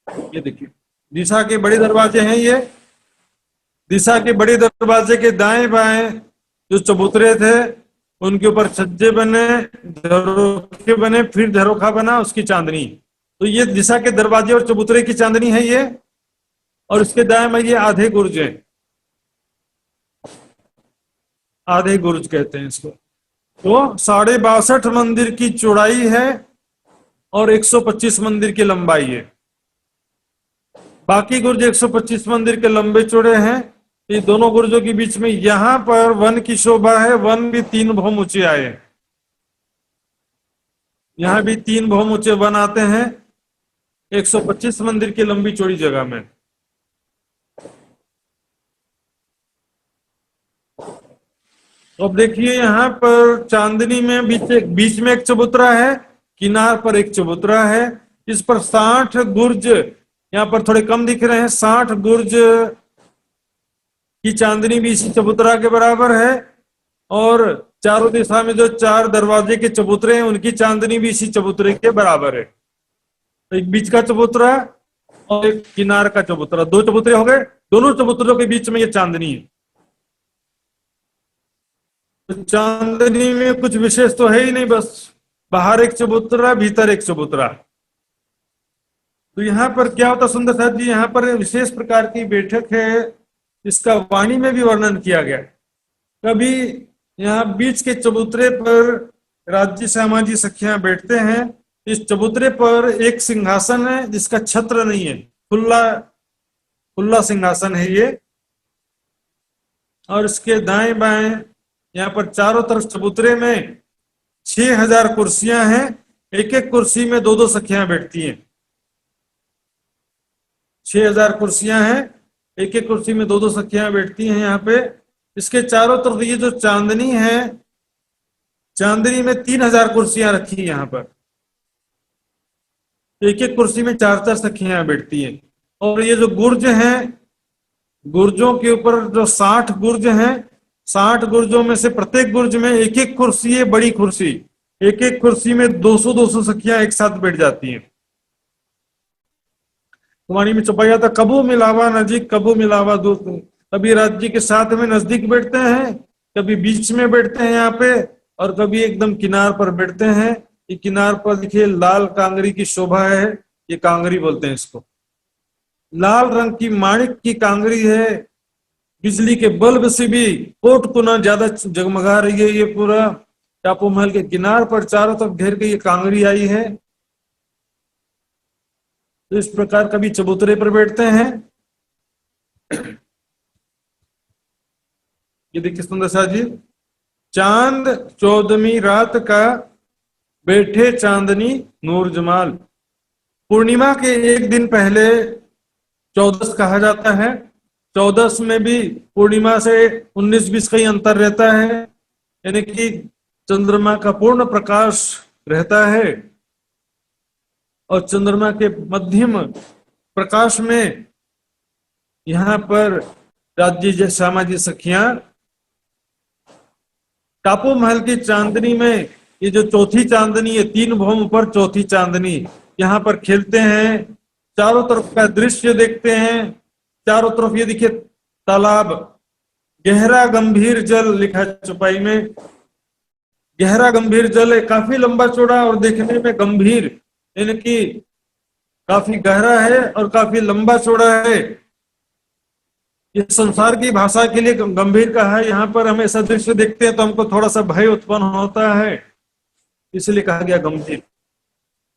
ये देखिए दिशा के बड़े दरवाजे हैं। ये दिशा के बड़े दरवाजे के दाएं बाएं जो चबूतरे थे उनके ऊपर छज्जे बने, झरोखे बने, फिर झरोखा बना, उसकी चांदनी। तो ये दिशा के दरवाजे और चबूतरे की चांदनी है ये। और इसके दाएं में ये आधे गुर्ज है, आधे गुर्ज कहते हैं इसको। तो 62.5 मंदिर की चौड़ाई है और 125 मंदिर की लंबाई है। बाकी गुर्ज 125 मंदिर के लंबे चौड़े हैं। ये दोनों गुर्जों के बीच में यहां पर वन की शोभा है। वन भी 3 भौम ऊंचे आए, यहां भी 3 भौम ऊंचे वन आते हैं 125 मंदिर की लंबी चौड़ी जगह में। तो अब देखिए यहाँ पर चांदनी में बीच में एक चबूतरा है, किनार पर एक चबूतरा है। इस पर 60 गुर्ज, यहाँ पर थोड़े कम दिख रहे हैं, 60 गुर्ज की चांदनी भी इसी चबूतरा के बराबर है। और चारों दिशा में जो 4 दरवाजे के चबूतरे हैं उनकी चांदनी भी इसी चबूतरे के बराबर है। तो एक बीच का चबूतरा और एक किनार का चबूतरा, 2 चबूतरे हो गए। दोनों चबूतरों के बीच में ये चांदनी है। तो चांदनी में कुछ विशेष तो है ही नहीं, बस बाहर एक चबूतरा, भीतर एक चबूतरा। तो यहाँ पर क्या होता सुंदर साथ जी, यहाँ पर विशेष प्रकार की बैठक है, इसका वाणी में भी वर्णन किया गया। कभी यहाँ बीच के चबूतरे पर राज्य श्यामाजी सखियां बैठते हैं। इस चबूतरे पर एक सिंहासन है जिसका छत्र नहीं है, खुला सिंहासन है ये। और इसके दाएं बाएं यहाँ पर चारों तरफ चबूतरे में 6000 कुर्सियां हैं। एक एक कुर्सी में 2-2 सखियां बैठती हैं। 6000 कुर्सियां हैं, एक एक कुर्सी में 2-2 सखियां बैठती हैं यहाँ पे। इसके चारों तरफ ये जो चांदनी है, चांदनी में 3000 कुर्सियां रखी हैं यहाँ पर। एक एक कुर्सी में 4-4 सखियां बैठती हैं। और ये जो गुर्ज हैं, गुर्जों के ऊपर जो 60 गुर्ज हैं, 60 गुर्जों में से प्रत्येक गुर्ज में एक एक कुर्सी है, बड़ी कुर्सी। एक एक कुर्सी में 200-200 सखियां एक साथ बैठ जाती हैं। वाणी में छुपाया था, कबू मिलावा नजीक कबू मिलावा दूर। कभी राज्य के साथ में नजदीक बैठते हैं, कभी बीच में बैठते हैं यहाँ पे, और कभी एकदम किनार पर बैठते हैं। ये किनार पर देखिए लाल कांगरी की शोभा है, ये कांगरी बोलते हैं इसको। लाल रंग की माणिक की कांगरी है, बिजली के बल्ब से भी कोट गुना ज्यादा जगमगा रही है। ये पूरा टापू महल के किनार पर चारों तरफ घेर के ये कांगरी आई है। तो इस प्रकार कभी चबूतरे पर बैठते हैं। ये देखिए सुंदर सा जी, चांद 14वीं रात का बैठे चांदनी नूर जमाल। पूर्णिमा के एक दिन पहले 14 कहा जाता है। 14 में भी पूर्णिमा से 19-20 का ही अंतर रहता है, यानी कि चंद्रमा का पूर्ण प्रकाश रहता है। और चंद्रमा के मध्यम प्रकाश में यहाँ पर राज्य श्यामाजी सखियां टापू महल की चांदनी में, ये जो चौथी चांदनी है, 3 भौम पर चौथी चांदनी, यहाँ पर खेलते हैं। चारों तरफ का दृश्य देखते हैं। चारों तरफ ये देखिए तालाब, गहरा गंभीर जल लिखा चौपाई में। गहरा गंभीर जल है, काफी लंबा चौड़ा और देखने में गंभीर, यानी कि काफी गहरा है और काफी लंबा चौड़ा है। ये संसार की भाषा के लिए गंभीर कहा है। यहाँ पर हम ऐसा दृश्य देखते हैं तो हमको थोड़ा सा भय उत्पन्न होता है, इसलिए कहा गया गंभीर।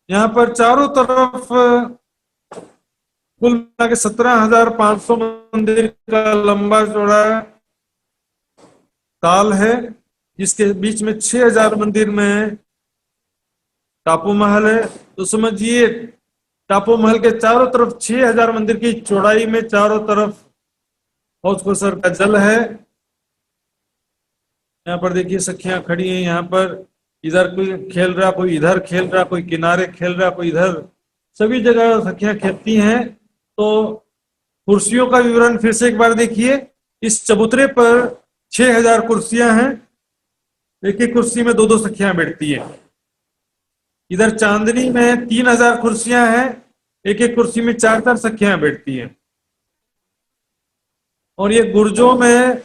यहाँ पर चारों तरफ कुल मिला के 17,500 मंदिर का लंबा चौड़ा ताल है, जिसके बीच में 6000 मंदिर में टापू महल है। तो समझिए टापू महल के चारों तरफ 6000 मंदिर की चौड़ाई में चारों तरफ हौज कोसर का जल है। यहाँ पर देखिए सखियां खड़ी हैं, यहाँ पर इधर कोई खेल रहा, कोई इधर खेल रहा, कोई किनारे खेल रहा, कोई इधर, सभी जगह सखियां खेलती हैं। तो कुर्सियों का विवरण फिर से एक बार देखिए। इस चबूतरे पर 6000 कुर्सियां हैं, एक एक कुर्सी में 2-2 सखियां बैठती हैं। इधर चांदनी में 3000 कुर्सियां हैं, एक एक कुर्सी में 4-4 सखियां बैठती हैं। और ये गुर्जों में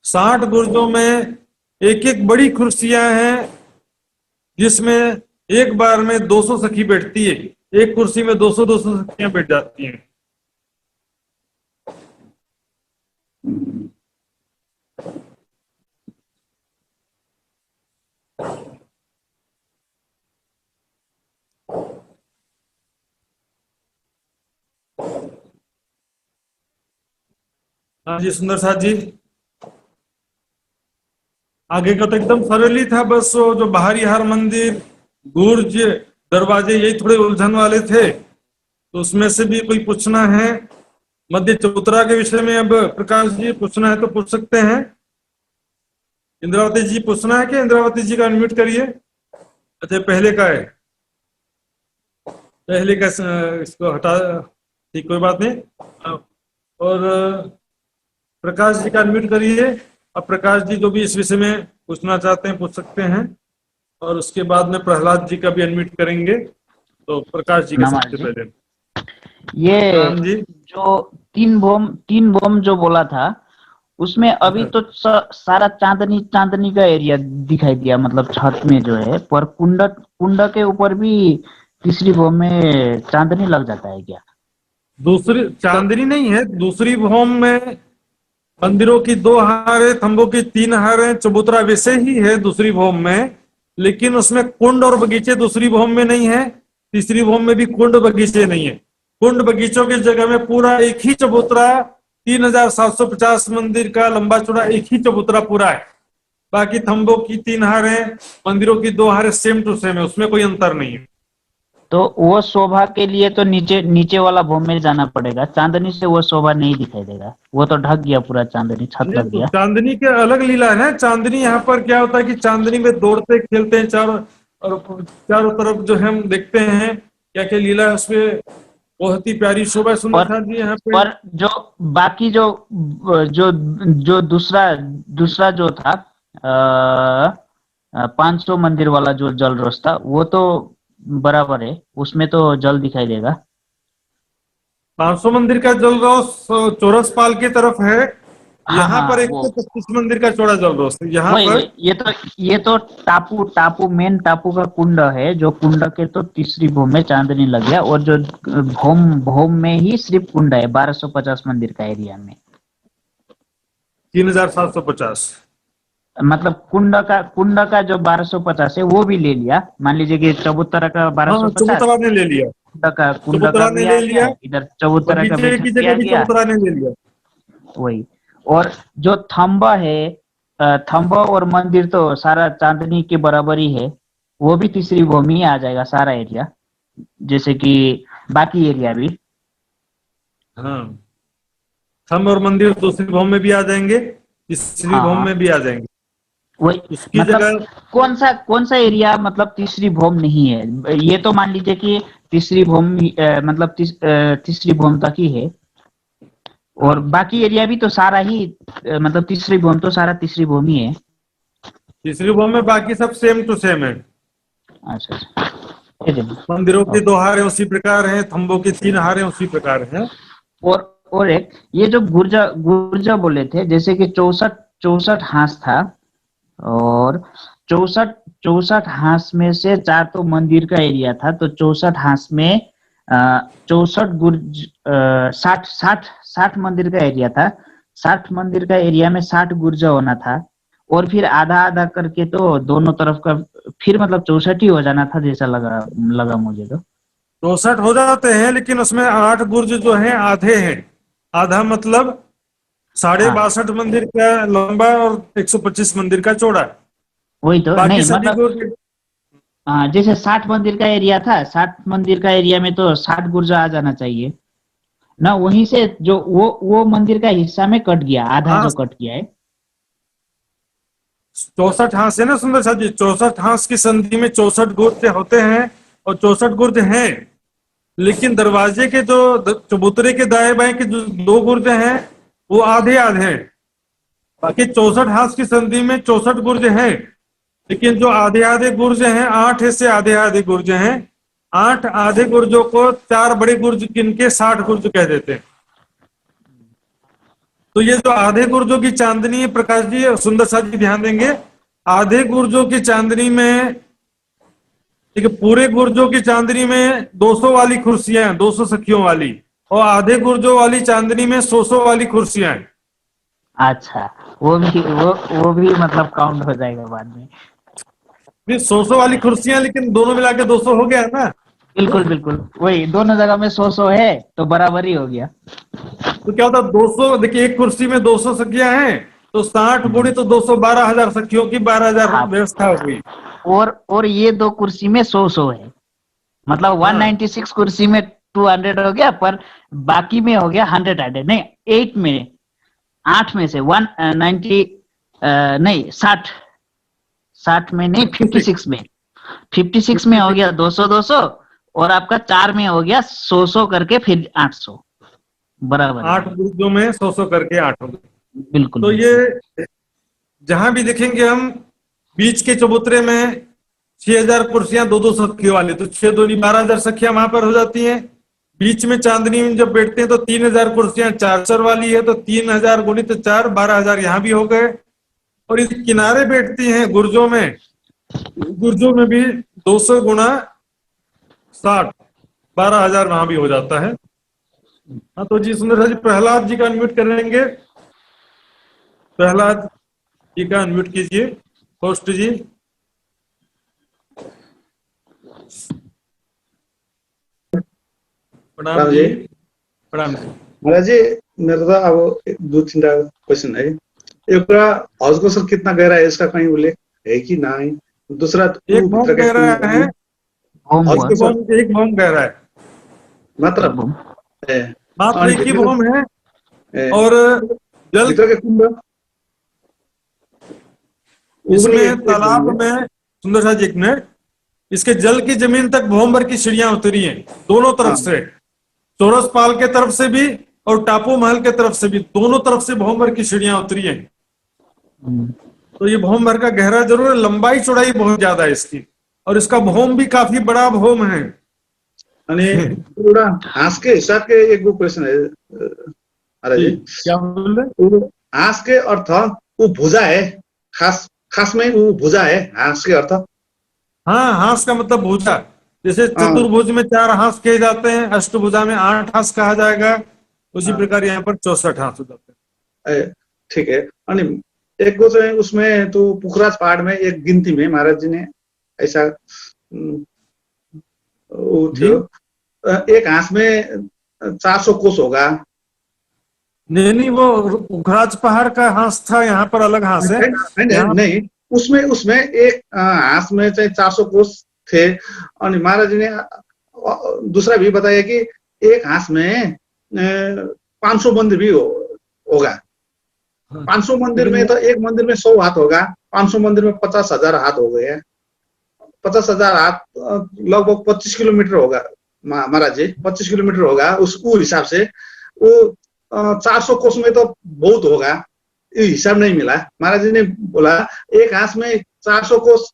60 गुर्जों में एक एक बड़ी कुर्सियां हैं, जिसमें एक बार में 200 सखी बैठती है। एक कुर्सी में 200-200 सखियां बैठ जाती हैं। हाँ जी सुंदर साथ जी, आगे का तो एकदम सरल ही था, बस वो जो बाहरी हर मंदिर, गुर्ज, दरवाजे, यही थोड़े उलझन वाले थे। तो उसमें से भी कोई पूछना है मध्य चबूतरा के विषय में? अब प्रकाश जी पूछना है तो पूछ सकते हैं। इंद्रावती जी पूछना है कि इंद्रावती जी का अनम्यूट करिए। अच्छा पहले का है, पहले का इसको हटा, ठीक कोई बात नहीं। और प्रकाश जी का अनम्यूट करिए। अब प्रकाश जी जो भी इस विषय में पूछना चाहते हैं पूछ सकते हैं। और उसके बाद में प्रहलाद जी का भी अनम्यूट करेंगे। तो प्रकाश जी का सबसे पहले। ये जी जो तीन बम जो बोला था, उसमें अभी तो सारा चांदनी का एरिया दिखाई दिया, मतलब छत में जो है, पर कुंड के ऊपर भी तीसरी बम में चांदनी लग जाता है क्या? दूसरी चांदनी नहीं है, दूसरी भौम में मंदिरों की 2 हारें, थंबों की 3 हारें, चबूतरा वैसे ही है दूसरी भौम में, लेकिन उसमें कुंड और बगीचे दूसरी भौम में नहीं है। तीसरी भौम में भी कुंड बगीचे नहीं है। कुंड बगीचों की जगह में पूरा एक ही चबूतरा, 3750 मंदिर का लंबा चौड़ा एक ही चबूतरा पूरा है। बाकी थंबों की 3 हारें, मंदिरों की 2 हारें सेम टू सेम है, उसमें कोई अंतर नहीं है। तो वो शोभा के लिए तो नीचे वाला भूम में जाना पड़ेगा, चांदनी से वो शोभा नहीं दिखाई देगा, वो तो ढक गया पूरा, चांदनी छत लग गया। चांदनी के अलग लीला है। चांदनी यहाँ पर क्या होता है कि चांदनी में दौड़ते खेलते हैं चारों तरफ जो है हम देखते हैं क्या क्या लीला है उसमें, बहुत ही प्यारी शोभा है सुंदर जी यहाँ पे। पर जो बाकी जो दूसरा जो था 500 मंदिर वाला जो जल रोष था, वो तो बराबर है, उसमें तो जल दिखाई देगा। 500 मंदिर का जल रोष चौरस पाल की तरफ है। यहाँ पर 125 मंदिर का चौड़ा जल रोष यहाँ पर। ये तो मेन टापू का कुंड है, जो कुंड के तो तीसरी भूम में चांदनी लग गया, और जो भूम में ही सिर्फ कुंड है 1250 मंदिर का एरिया में 3750, मतलब कुंड का जो 1250 है वो भी ले लिया। मान लीजिए कि चबूतरा का 1250 चबूतरा ने ले लिया, कुंड का भी ले लिया, इधर चबूतरा का की जगह भी चबूतरा ने ले लिया वही। और जो थंबा है, थंबा और मंदिर तो सारा चांदनी के बराबर ही है, वो भी तीसरी भूमि आ जाएगा सारा एरिया, जैसे कि बाकी एरिया भी। हाँ, थंब और मंदिर दूसरी भूमि में भी आ जाएंगे, तीसरी भूमि में भी आ जाएंगे। वही मतलब कौन सा एरिया मतलब तीसरी भूमि नहीं है, ये तो मान लीजिए कि तीसरी भूमि मतलब तीसरी भूमि तक ही है, और बाकी एरिया भी तो सारा ही मतलब तीसरी भूमि तो सारा तीसरी भूमि है। तीसरी भूमि में बाकी सब सेम टू सेम है। अच्छा, मंदिरों की 2 हारें उसी प्रकार हैं, थंबों की 3 हारें उसी प्रकार हैं। और एक ये जो गुर्जा बोले थे, जैसे कि 64 हांस था, और 64 हांस में से 4 तो मंदिर का एरिया था, तो 64 हांस में 64 गुर्ज 60 मंदिर का एरिया था। 60 मंदिर का एरिया में 60 गुर्जा होना था, और फिर आधा आधा करके तो दोनों तरफ का फिर मतलब 64 ही हो जाना था, जैसा लगा मुझे तो। 64 हो जाते हैं, लेकिन उसमें 8 गुर्ज जो हैं आधे हैं। आधा मतलब 62 मंदिर का लंबा और 125 मंदिर का चौड़ा। वही तो बाकी नहीं सभी मतलब गुर्ज जैसे 60 मंदिर का एरिया था, 60 मंदिर का एरिया में तो 60 गुर्जा आ जाना चाहिए ना, वहीं से जो वो मंदिर का हिस्सा में कट गया, आधा हाँ, जो कट गया है। 64 हांस है ना सुंदर साहब जी, 64 हांस की संधि में 64 गुर्ज होते हैं और 64 गुर्ज हैं, लेकिन दरवाजे के जो चबूतरे के दाएं बाएं के जो 2 गुर्ज हैं वो आधे आधे हैं। बाकी 64 हांस की संधि में 64 गुर्ज हैं, लेकिन जो आधे आधे गुर्ज हैं 8 ऐसे आधे आधे गुर्ज हैं। 8 आधे गुर्जों को 4 बड़े गुर्ज गिन के 60 गुर्ज कह देते हैं। तो ये जो आधे गुर्जों की चांदनी है, प्रकाश जी और सुंदर साहब जी ध्यान देंगे, आधे गुर्जों की चांदनी में, ठीक है, पूरे गुर्जों की चांदनी में 200 वाली कुर्सियां हैं, 200 सखियों वाली, और आधे गुर्जों वाली चांदनी में 100 वाली कुर्सियां हैं। अच्छा, वो भी मतलब काउंट हो जाएगा बाद में। फिर 100 वाली कुर्सियां, लेकिन दोनों मिला के 200 हो गया है ना। बिल्कुल बिल्कुल, वही दोनों जगह में 100 है तो बराबर ही हो गया। तो क्या होता है 200, देखिए एक कुर्सी में 200 सखियां हैं, तो 60 गुणी तो 200, 12,000 सखियों की 12,000 हाँ। व्यवस्था हो गई। और ये 2 कुर्सी में 100 है, मतलब 196 कुर्सी में 200 हो गया, पर बाकी में हो गया 100 नहीं, 8 में 8 में से 190 नहीं 60 में नहीं 56 में हो गया 200 और आपका 4 में हो गया 100 करके फिर 800 बराबर 8 गुर्जों में 100 करके 8 हो गए। बिल्कुल। तो ये जहां भी देखेंगे हम, बीच के चबूतरे में 6000 कुर्सियां 2-2 सखियों वाली, तो 6 दूनी 12,000 सखियां वहां पर हो जाती हैं। बीच में चांदनी में जब बैठते हैं तो 3000 कुर्सियां 4 वाली है, तो 3000 गुणित 4, 12,000 यहां भी हो गए। और इस किनारे बैठती हैं गुर्जों में भी 200 गुणा 60, 12,000 वहां भी हो जाता है। हाँ तो जी सुंदर जी, प्रहलाद जी का अनम्यूट करेंगे, प्रहलाद जी का अनम्यूट कीजिए, होस्ट जी। प्रणाम जी। प्रणाम जी। महाराज जी, मेरे तो अब 2-3 क्वेश्चन है। एक हज को सर कितना गहरा है, इसका कहीं उल्लेख है कि ना है? दूसरा, एक भौम गहरा है, एक भौम गहरा है, मात्र मात्र एक ही भौम है। और जल के कुंभ इसमें तालाब में, सुंदर सा जी एक मिनट, इसके जल की जमीन तक भौम भर की सीढ़ियां उतरी हैं दोनों तरफ से, चौरस पाल के तरफ से भी और टापू महल के तरफ से भी, दोनों तरफ से भौम भर की सीढ़ियां उतरी हैं। तो ये भौम भर का गहरा जरूर है, लंबाई चौड़ाई बहुत ज्यादा है इसकी, और इसका भौम भी काफी बड़ा भौम है। हाँस के हिसाब के एक वो क्वेश्चन है महाराज जी, क्या बोल रहे? हाँस के अर्थ वो भुजा है, खास में वो भुजा है हाँस के अर्थ। हाँ, हांस का मतलब भुजा, जैसे चतुर्भुज में 4 हांस कहे जाते हैं, अष्टभुजा में 8 हांस कहा जाएगा, उसी प्रकार यहाँ पर 64 हांस हो जाते हैं। ठीक है। एक वो है उसमें तो पुखराज पहाड़ में एक गिनती में महाराज जी ने ऐसा एक हांस में 400 कोस होगा। नहीं, वो पुखराज पहाड़ का हांस था, यहाँ पर अलग हांस है। नहीं, उसमें एक हांस में 400 कोस थे, और महाराज जी ने दूसरा भी बताया कि एक हांस में 500 मंदिर भी होगा। 500 मंदिर में तो एक मंदिर में 100 हाथ होगा, 500 मंदिर में 50,000 हाथ हो गए। 50,000 हाथ लगभग 25 किलोमीटर होगा महाराज जी, 25 किलोमीटर होगा। उस हिसाब से वो 400 कोस में तो बहुत होगा, हिसाब नहीं मिला। महाराज जी ने बोला एक हांस में 400 कोस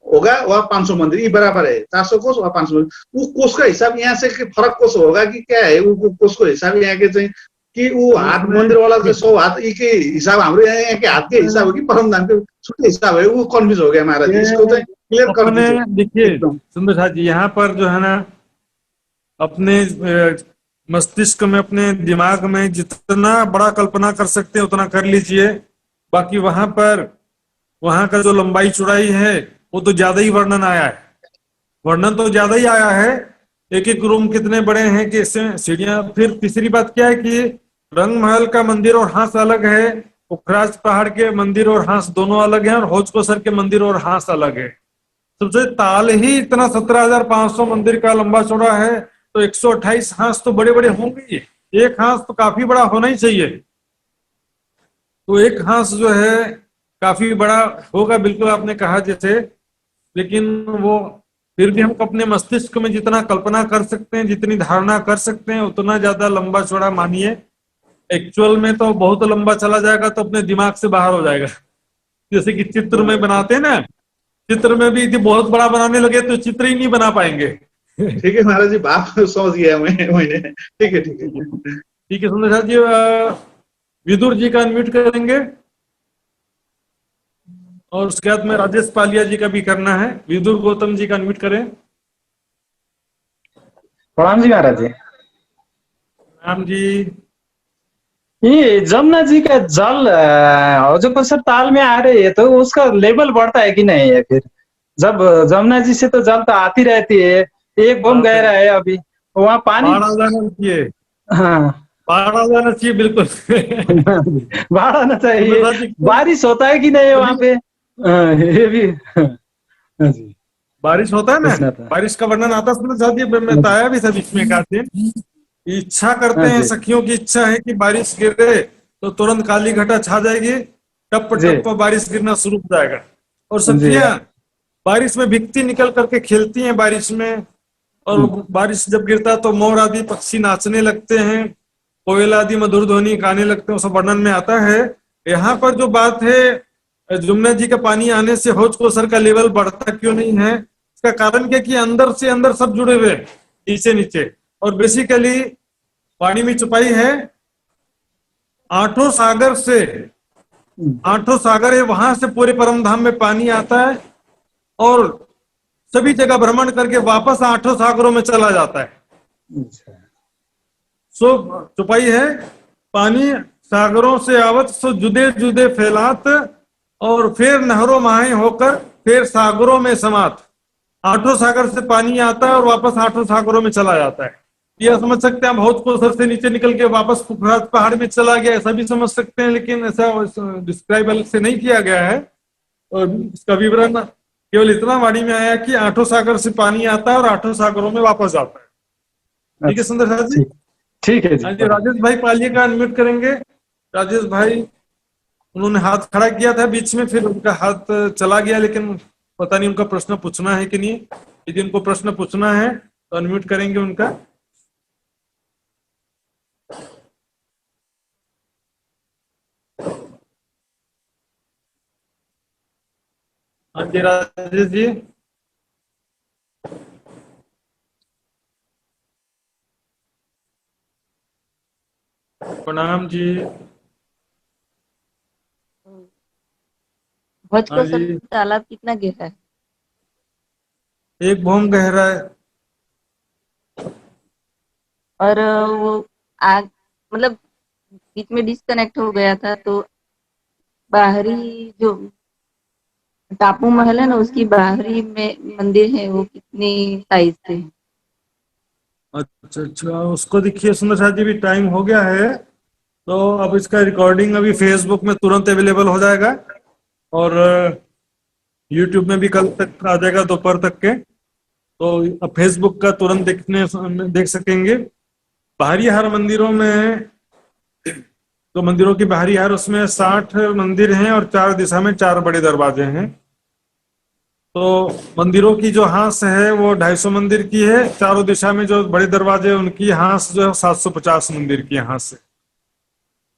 होगा वह 500 मंदिर, ये बराबर है 400 कोस और 500 मंदिर। वो कोस का हिसाब यहाँ से फर्क कोस होगा कि क्या है, वो कोस को हिसाब यहाँ के चाहिए कि वो हाथ मंदिर वाला से 100 हाथ के हिसाब हमारे यहाँ के हाथ के हिसाब है कि परमधाम के छुट्टे हिसाब है, वो कन्फ्यूज हो गया महाराज जी। इसको तो क्लियर कर दीजिए। देखिए सुंदर साहब जी, यहाँ पर जो है ना, अपने मस्तिष्क में, अपने दिमाग में जितना बड़ा कल्पना कर सकते हैं उतना कर लीजिए। बाकी वहां पर वहां का जो लंबाई चौड़ाई है वो तो ज्यादा ही वर्णन आया है, वर्णन तो ज्यादा ही आया है। एक एक रूम कितने बड़े हैं कि इससे सीढ़ियां। फिर तीसरी बात क्या है कि रंग महल का मंदिर और हांस अलग है, पुखराज पहाड़ के मंदिर और हांस दोनों अलग हैं, और हौज के मंदिर और हांस अलग है। सबसे ताल ही इतना 17,500 मंदिर का लंबा चौड़ा है, तो 128 हांस तो बड़े बड़े होंगे ही। एक हांस तो काफी बड़ा होना ही चाहिए। तो एक हांस जो है काफी बड़ा होगा, बिल्कुल आपने कहा जैसे, लेकिन वो फिर भी हम अपने मस्तिष्क में जितना कल्पना कर सकते हैं, जितनी धारणा कर सकते हैं, उतना ज्यादा लंबा चौड़ा मानिए। एक्चुअल में तो बहुत लंबा चला जाएगा तो अपने दिमाग से बाहर हो जाएगा। जैसे कि चित्र में बनाते हैं ना, चित्र में भी यदि बहुत बड़ा बनाने लगे तो चित्र ही नहीं बना पाएंगे। ठीक है महाराज जी, बात समझ गया मैंने। ठीक है, ठीक है। ठीक है सुंदर जी, विदुर जी का अनम्यूट करेंगे, और उसके बाद में राजेश पालिया जी का भी करना है। विदुर गौतम जी का अनम्यूट करें। प्रणाम जी महाराज जी। राम जी, ये जमुना जी का जल हजूर सर ताल में आ रही है, तो उसका लेवल बढ़ता है कि नहीं है? फिर जब जमुना जी से तो जल तो आती रहती है, एक बम गहरा है अभी वहाँ पानी। बाढ़ आ जाना चाहिए, हाँ बाढ़ आ जाना चाहिए बिल्कुल। बाढ़ आना चाहिए। बारिश होता है कि नहीं वहाँ पे? ये भी हाँ जी, बारिश होता है ना, पूछना था। बारिश का वर्णन आता है शादी में, बताया भी था बीच में एक दिन। इच्छा करते हाँ हैं, जी। सखियों की इच्छा है कि बारिश गिरे तो तुरंत काली घटा छा जाएगी, टप जी। टप बारिश गिरना शुरू हो जाएगा, और जी। सखियां बारिश में भीगती निकल करके खेलती हैं बारिश में। और बारिश जब गिरता है तो मोर आदि पक्षी नाचने लगते हैं, कोयल आदि मधुर ध्वनि गाने लगते हैं, सब वर्णन में आता है। यहाँ पर जो बात है, जमुना जी का पानी आने से हौज कोसर का लेवल बढ़ता क्यों नहीं है, इसका कारण क्या कि अंदर से अंदर सब जुड़े हुए हैं, नीचे नीचे। और बेसिकली पानी में छुपाई है आठों सागर से, आठों सागर है, वहां से पूरे परम धाम में पानी आता है, और सभी जगह भ्रमण करके वापस आठों सागरों में चला जाता है। सो छुपाई है पानी सागरों से आवत, सो जुदे जुदे फैलात, और फिर नहरों माहे होकर फिर सागरों में समात। आठों सागर से पानी आता है और वापस आठों सागरों में चला जाता है। यह समझ सकते हैं, हम हौज कोसर से नीचे निकल के वापस पुखराज पहाड़ में चला गया, ऐसा भी समझ सकते हैं, लेकिन ऐसा डिस्क्राइब अलग से नहीं किया गया है। और इसका विवरण केवल इतना वाणी में आया कि आठों सागर से पानी आता है और आठों सागरों में वापस जाता है। ठीक है सुंदर साहब जी? ठीक है हाँ जी। जी, राजेश भाई पालिए का अनम्यूट करेंगे। राजेश भाई, उन्होंने हाथ खड़ा किया था बीच में, फिर उनका हाथ चला गया, लेकिन पता नहीं उनका प्रश्न पूछना है कि नहीं। यदि उनको प्रश्न पूछना है तो अनम्यूट करेंगे उनका। हाँ जी राजेश जी। प्रणाम जी। हौज हाँ कोसर जी, तालाब कितना गहरा है? एक भौम गहरा है। और वो आग, मतलब बीच में डिस्कनेक्ट हो गया था, तो बाहरी जो टापू महल है ना, उसकी बाहरी में मंदिर है, वो कितनी साइज से है? अच्छा अच्छा, उसको देखिए सुंदर साहब जी, भी टाइम हो गया है, तो अब इसका रिकॉर्डिंग अभी फेसबुक में तुरंत अवेलेबल हो जाएगा, और यूट्यूब में भी कल तक आ जाएगा, दोपहर तक के। तो अब फेसबुक का तुरंत देख सकेंगे। बाहरी हार मंदिरों में, तो मंदिरों की बाहरी हार, उसमें 60 मंदिर हैं और 4 दिशा में 4 बड़े दरवाजे हैं। तो मंदिरों की जो हांस है वो 250 मंदिर की है, चारों दिशा में जो बड़े दरवाजे उनकी हांस जो है 750 मंदिर की हांस है।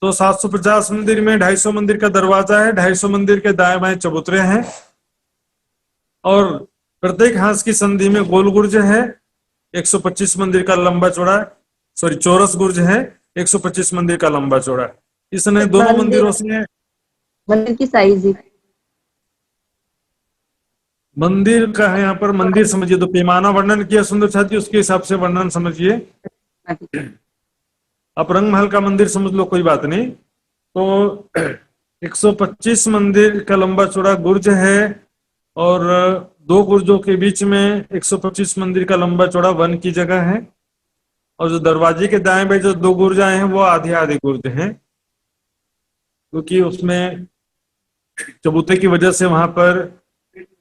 तो 750 मंदिर में 250 मंदिर का दरवाजा है, 250 मंदिर के दाएं बाएं चबूतरे हैं, और प्रत्येक हांस की संधि में गोल गुर्ज है। 125 मंदिर का लंबा चौड़ा, सॉरी चौरस गुर्ज है, 125 मंदिर का लंबा चौड़ा। इसने दोनों मंदिरों से, मंदिर की साइज है? मंदिर का है यहाँ पर, मंदिर समझिए, तो पैमाना वर्णन किया सुंदर साथी, उसके हिसाब से वर्णन समझिए। आप रंग महल का मंदिर समझ लो, कोई बात नहीं। तो 125 मंदिर का लंबा चौड़ा गुर्ज है, और 2 गुर्जों के बीच में 125 मंदिर का लंबा चौड़ा वन की जगह है। और जो दरवाजे के दाएं बाएं जो 2 गुर्जाएं हैं वो आधे आधे गुर्ज हैं, क्योंकि उसमें चबूते की वजह से वहां पर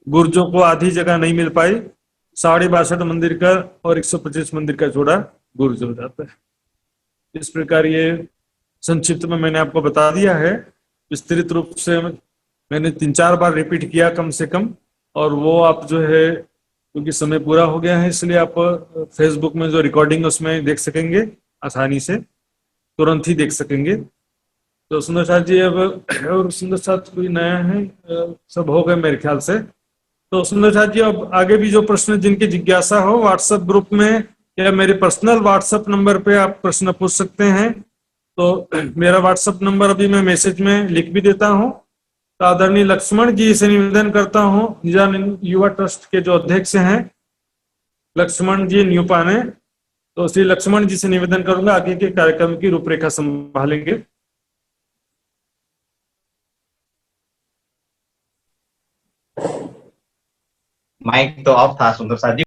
गुर्जों को आधी जगह नहीं मिल पाई। 62 मंदिर का और 125 मंदिर का जोड़ा गुर्ज हो जाता है। इस प्रकार ये संक्षिप्त में मैंने आपको बता दिया है। विस्तृत रूप से मैंने 3-4 बार रिपीट किया कम से कम, और वो आप जो है, क्योंकि समय पूरा हो गया है इसलिए आप फेसबुक में जो रिकॉर्डिंग उसमें देख सकेंगे, आसानी से तुरंत ही देख सकेंगे। तो सुंदर साथ जी, अब और सुंदर साथ कोई नया है? सब हो गए मेरे ख्याल से। तो सुंदर साथ जी, अब आगे भी जो प्रश्न जिनकी जिज्ञासा हो व्हाट्सएप ग्रुप में या मेरे पर्सनल व्हाट्सएप नंबर पे आप प्रश्न पूछ सकते हैं। तो मेरा व्हाट्सएप नंबर अभी मैं मैसेज में लिख भी देता हूँ। तो आदरणीय लक्ष्मण जी से निवेदन करता हूँ, निजान युवा ट्रस्ट के जो अध्यक्ष हैं लक्ष्मण जी न्यूपाने, तो श्री लक्ष्मण जी से निवेदन करूंगा आगे के कार्यक्रम की रूपरेखा संभालेंगे। माइक तो ऑफ था सुंदर साथ जी।